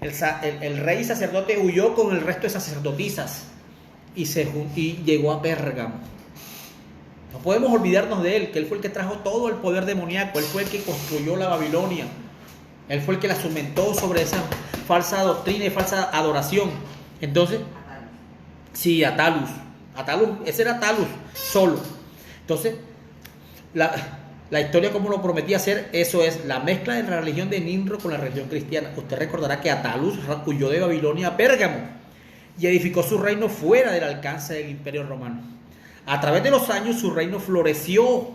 El rey sacerdote huyó con el resto de sacerdotisas y llegó a Pérgamo. No podemos olvidarnos de él, que él fue el que trajo todo el poder demoníaco. Él fue el que construyó la Babilonia. Él fue el que la cimentó sobre esa falsa doctrina y falsa adoración. Entonces, sí, Attalus, ese era Attalus solo. Entonces, la historia, como lo prometí hacer, eso es la mezcla de la religión de Nimrod con la religión cristiana. Usted recordará que Attalus huyó de Babilonia a Pérgamo y edificó su reino fuera del alcance del Imperio Romano. A través de los años su reino floreció,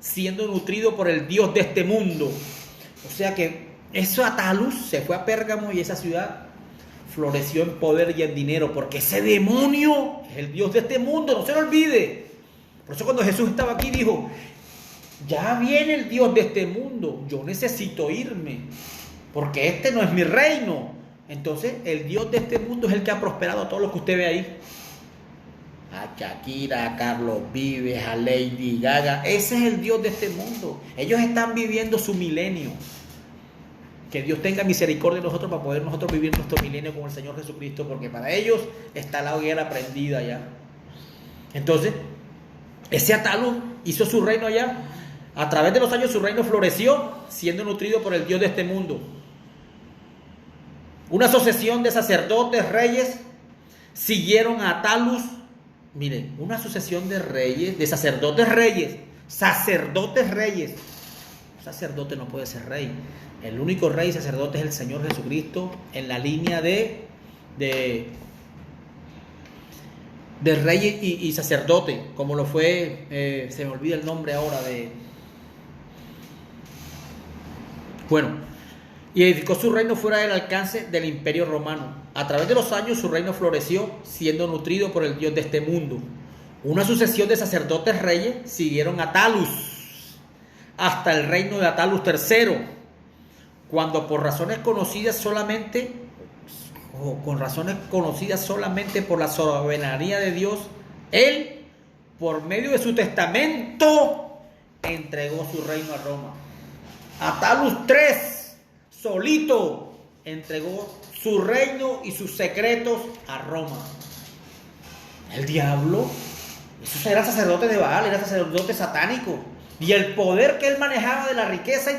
siendo nutrido por el Dios de este mundo. O sea que eso, Attalus se fue a Pérgamo y esa ciudad floreció en poder y en dinero, porque ese demonio es el Dios de este mundo, no se lo olvide. Por eso cuando Jesús estaba aquí dijo: ya viene el Dios de este mundo, yo necesito irme, porque este no es mi reino. Entonces el Dios de este mundo es el que ha prosperado a todos los que usted ve ahí. A Shakira, a Carlos Vives, a Lady Gaga. Ese es el Dios de este mundo. Ellos están viviendo su milenio. Que Dios tenga misericordia de nosotros para poder nosotros vivir nuestro milenio con el Señor Jesucristo, porque para ellos está la hoguera prendida ya. Entonces, ese Attalus hizo su reino allá. A través de los años su reino floreció, siendo nutrido por el Dios de este mundo. Una sucesión de sacerdotes, reyes, siguieron a Attalus. Miren, una sucesión de reyes, de sacerdotes reyes. Un sacerdote no puede ser rey. El único rey y sacerdote es el Señor Jesucristo, en la línea de rey y sacerdote, como lo fue, se me olvida el nombre ahora y edificó su reino fuera del alcance del Imperio Romano. A través de los años su reino floreció, siendo nutrido por el Dios de este mundo. Una sucesión de sacerdotes reyes siguieron a Attalus hasta el reino de Attalus III, cuando por razones conocidas solamente por la soberanía de Dios, él, por medio de su testamento, entregó su reino a Roma. Attalus III solito entregó su reino y sus secretos a Roma. El diablo, esos eran sacerdotes de Baal, eran sacerdotes satánicos, y el poder que él manejaba de la riqueza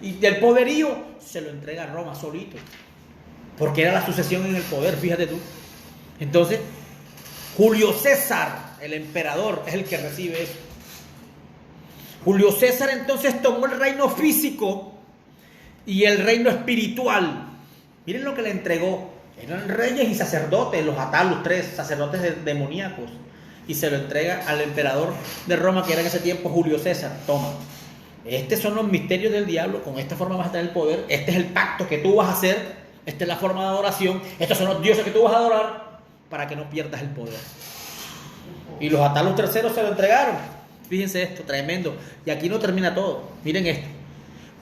y del poderío se lo entrega a Roma solito, porque era la sucesión en el poder, fíjate tú. Entonces Julio César, el emperador, es el que recibe eso. Julio César entonces tomó el reino físico y el reino espiritual. Miren lo que le entregó. Eran reyes y sacerdotes, los Attalus III, sacerdotes demoníacos, y se lo entrega al emperador de Roma, que era en ese tiempo Julio César. Toma, estos son los misterios del diablo, con esta forma vas a tener el poder, este es el pacto que tú vas a hacer, esta es la forma de adoración, estos son los dioses que tú vas a adorar, para que no pierdas el poder. Y los Attalus III se lo entregaron. Fíjense esto, tremendo. Y aquí no termina todo. Miren esto.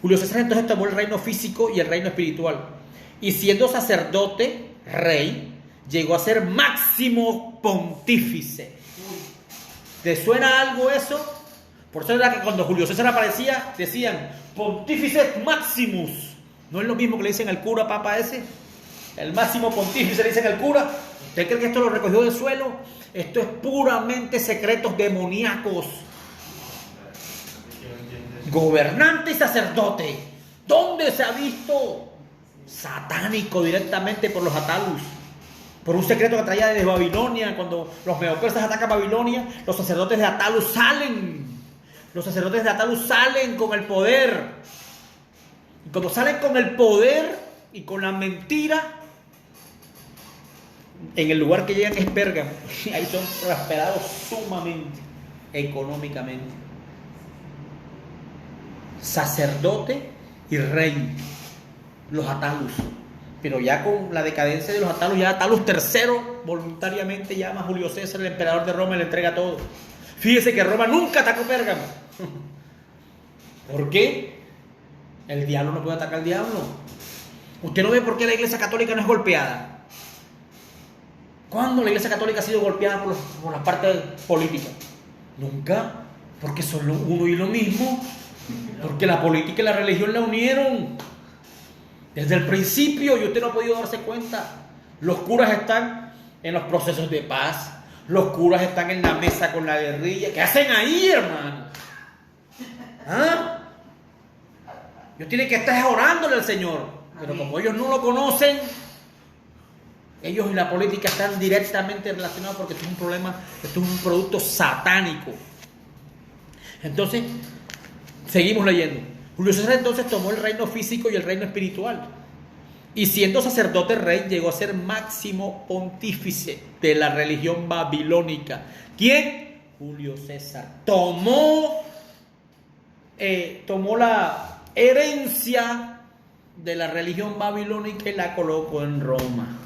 Julio César entonces tomó el reino físico y el reino espiritual. Y siendo sacerdote, rey, llegó a ser máximo pontífice. ¿Te suena algo eso? Por eso era que cuando Julio César aparecía, decían Pontífice Maximus. ¿No es lo mismo que le dicen al cura papa ese? El máximo pontífice le dicen al cura. ¿Usted cree que esto lo recogió del suelo? Esto es puramente secretos demoníacos. Gobernante y sacerdote. ¿Dónde se ha visto? Satánico directamente por los Attalus. Por un secreto que traía desde Babilonia. Cuando los medopersas atacan Babilonia, los sacerdotes de Attalus salen. Los sacerdotes de Attalus salen con el poder. Y cuando salen con el poder y con la mentira, en el lugar que llegan es Pérgamo. Ahí son prosperados sumamente. económicamente. Sacerdote y rey, los Atalus. Pero ya con la decadencia de los Atalus, ya Atalus III voluntariamente llama a Julio César, el emperador de Roma, y le entrega todo. Fíjese que Roma nunca atacó Pérgamo. ¿Por qué? El diablo no puede atacar al diablo. Usted no ve por qué la Iglesia Católica no es golpeada. ¿Cuándo la Iglesia Católica ha sido golpeada por la parte política? Nunca, porque son uno y lo mismo. Porque la política y la religión la unieron desde el principio y usted no ha podido darse cuenta. Los curas están en los procesos de paz, los curas están en la mesa con la guerrilla. ¿Qué hacen ahí, hermano? ¿Ah? Ellos tienen que estar orándole al Señor, pero como ellos no lo conocen, ellos y la política están directamente relacionados, porque esto es un problema, esto es un producto satánico. Entonces, seguimos leyendo. Julio César entonces tomó el reino físico y el reino espiritual, y siendo sacerdote rey llegó a ser máximo pontífice de la religión babilónica. ¿Quién? Julio César. Tomó la herencia de la religión babilónica y la colocó en Roma.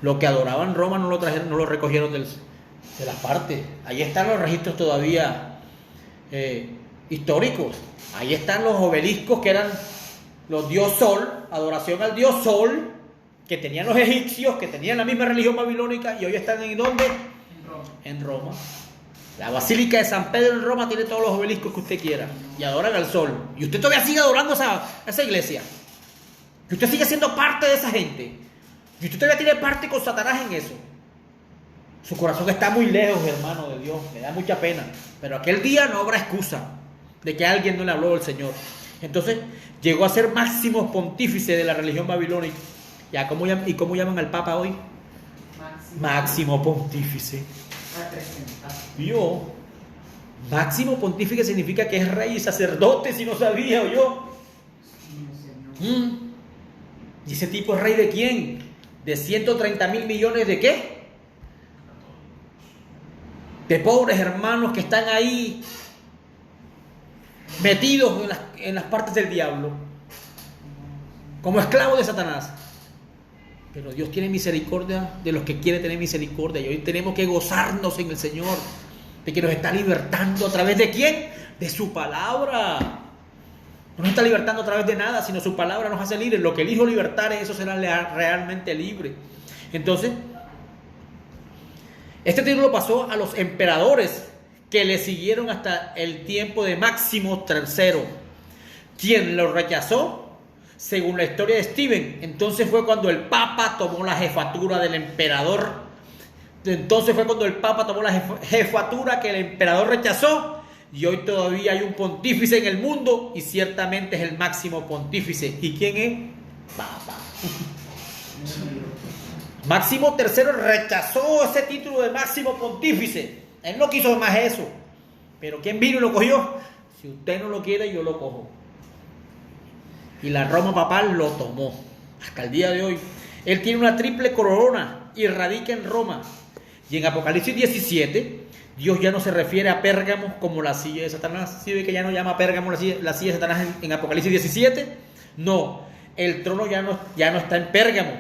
Lo que adoraban Roma no lo trajeron, no lo recogieron de las partes. Ahí están los registros todavía históricos. Ahí están los obeliscos que eran los dios Sol, adoración al dios Sol, que tenían los egipcios, que tenían la misma religión babilónica, y hoy están ¿en dónde? En Roma. La Basílica de San Pedro en Roma tiene todos los obeliscos que usted quiera, y adoran al sol. Y usted todavía sigue adorando esa iglesia. Y usted sigue siendo parte de esa gente. Y usted todavía tiene parte con Satanás en eso. Su corazón está muy lejos, hermano de Dios. Me da mucha pena. Pero aquel día no habrá excusa de que alguien no le habló del Señor. Entonces llegó a ser máximo pontífice de la religión babilónica. ¿Y cómo llaman al Papa hoy? Máximo pontífice. Yo, máximo pontífice significa que es rey y sacerdote, si no sabía, yo. ¿Y ese tipo es rey de quién? ¿De 130.000 millones de qué? De pobres hermanos que están ahí metidos en las partes del diablo, como esclavos de Satanás. Pero Dios tiene misericordia de los que quiere tener misericordia, y hoy tenemos que gozarnos en el Señor, de que nos está libertando a través de ¿quién? De su palabra. No nos está libertando a través de nada, sino su palabra nos hace libres. Lo que el Hijo libertare, eso será realmente libre. Entonces, este título pasó a los emperadores que le siguieron hasta el tiempo de Máximo III, quien lo rechazó. Según la historia de Steven, entonces fue cuando el Papa tomó la jefatura del emperador. Entonces fue cuando el Papa tomó la jefatura que el emperador rechazó. Y hoy todavía hay un pontífice en el mundo, y ciertamente es el máximo pontífice. ¿Y quién es? Papa. Máximo III rechazó ese título de máximo pontífice. Él no quiso más eso. Pero ¿quién vino y lo cogió? Si usted no lo quiere, yo lo cojo. Y la Roma papal lo tomó hasta el día de hoy. Él tiene una triple corona y radica en Roma. Y en Apocalipsis 17, Dios ya no se refiere a Pérgamo como la silla de Satanás. ¿Sí ve que ya no llama a Pérgamo la silla de Satanás en Apocalipsis 17? No, el trono ya no está en Pérgamo,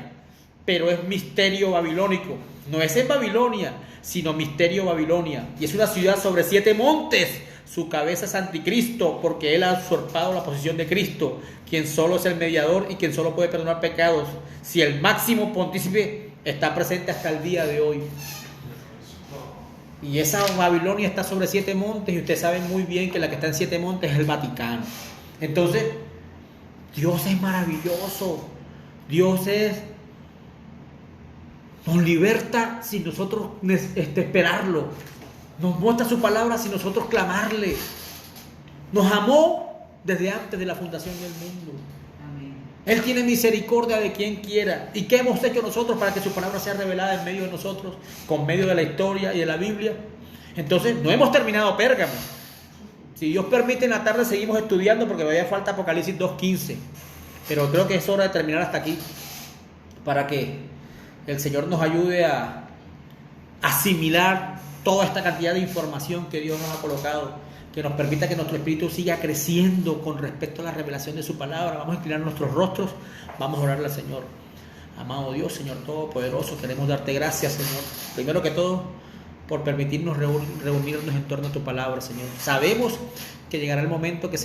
pero es misterio babilónico. No es en Babilonia, sino misterio Babilonia. Y es una ciudad sobre 7 montes. Su cabeza es anticristo, porque él ha usurpado la posición de Cristo, quien solo es el mediador y quien solo puede perdonar pecados. Si el máximo pontífice está presente hasta el día de hoy. Y esa Babilonia está sobre 7 montes, y ustedes saben muy bien que la que está en 7 montes es el Vaticano. Entonces, Dios es maravilloso. Dios nos liberta sin nosotros esperarlo. Nos muestra su palabra sin nosotros clamarle. Nos amó desde antes de la fundación del mundo. Amén. Él tiene misericordia de quien quiera. ¿Y qué hemos hecho nosotros para que su palabra sea revelada en medio de nosotros, con medio de la historia y de la Biblia? Entonces, no hemos terminado Pérgamo. Si Dios permite, en la tarde seguimos estudiando, porque todavía falta Apocalipsis 2:15. Pero creo que es hora de terminar hasta aquí, para que el Señor nos ayude a asimilar toda esta cantidad de información que Dios nos ha colocado, que nos permita que nuestro espíritu siga creciendo con respecto a la revelación de su palabra. Vamos a inclinar nuestros rostros, vamos a orarle al Señor. Amado Dios, Señor Todopoderoso, queremos darte gracias, Señor, primero que todo, por permitirnos reunirnos en torno a tu palabra, Señor. Sabemos que llegará el momento que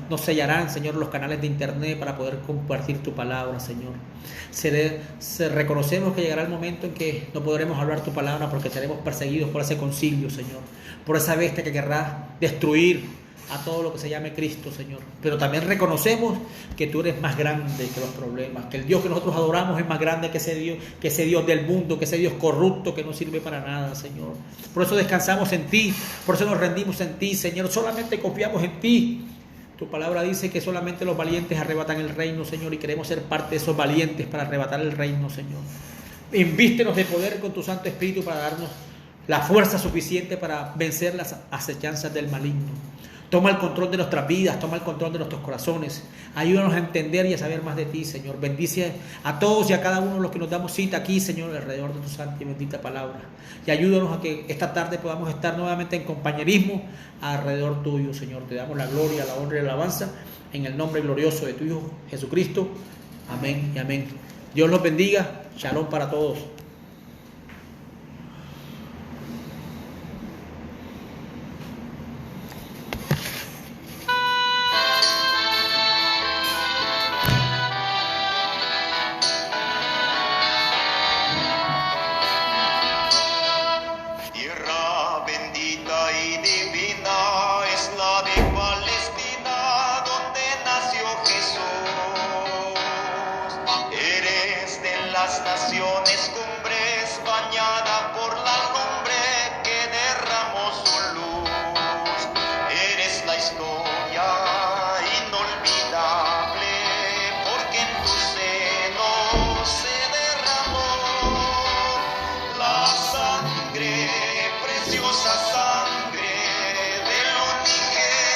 nos sellarán, Señor, los canales de internet para poder compartir tu palabra, Señor. Reconocemos que llegará el momento en que no podremos hablar tu palabra porque seremos perseguidos por ese concilio, Señor, por esa bestia que querrá destruir a todo lo que se llame Cristo, Señor. Pero también reconocemos que tú eres más grande que los problemas, que el Dios que nosotros adoramos es más grande que ese Dios del mundo, que ese Dios corrupto que no sirve para nada, Señor. Por eso descansamos en ti, por eso nos rendimos en ti, Señor. Solamente confiamos en ti. Tu palabra dice que solamente los valientes arrebatan el reino, Señor, y queremos ser parte de esos valientes para arrebatar el reino, Señor. Invístenos de poder con tu Santo Espíritu para darnos la fuerza suficiente para vencer las acechanzas del maligno. Toma el control de nuestras vidas, toma el control de nuestros corazones. Ayúdanos a entender y a saber más de ti, Señor. Bendice a todos y a cada uno de los que nos damos cita aquí, Señor, alrededor de tu santa y bendita palabra. Y ayúdanos a que esta tarde podamos estar nuevamente en compañerismo alrededor tuyo, Señor. Te damos la gloria, la honra y la alabanza en el nombre glorioso de tu Hijo Jesucristo. Amén y amén. Dios los bendiga. Shalom para todos. Naciones, cumbres, bañada por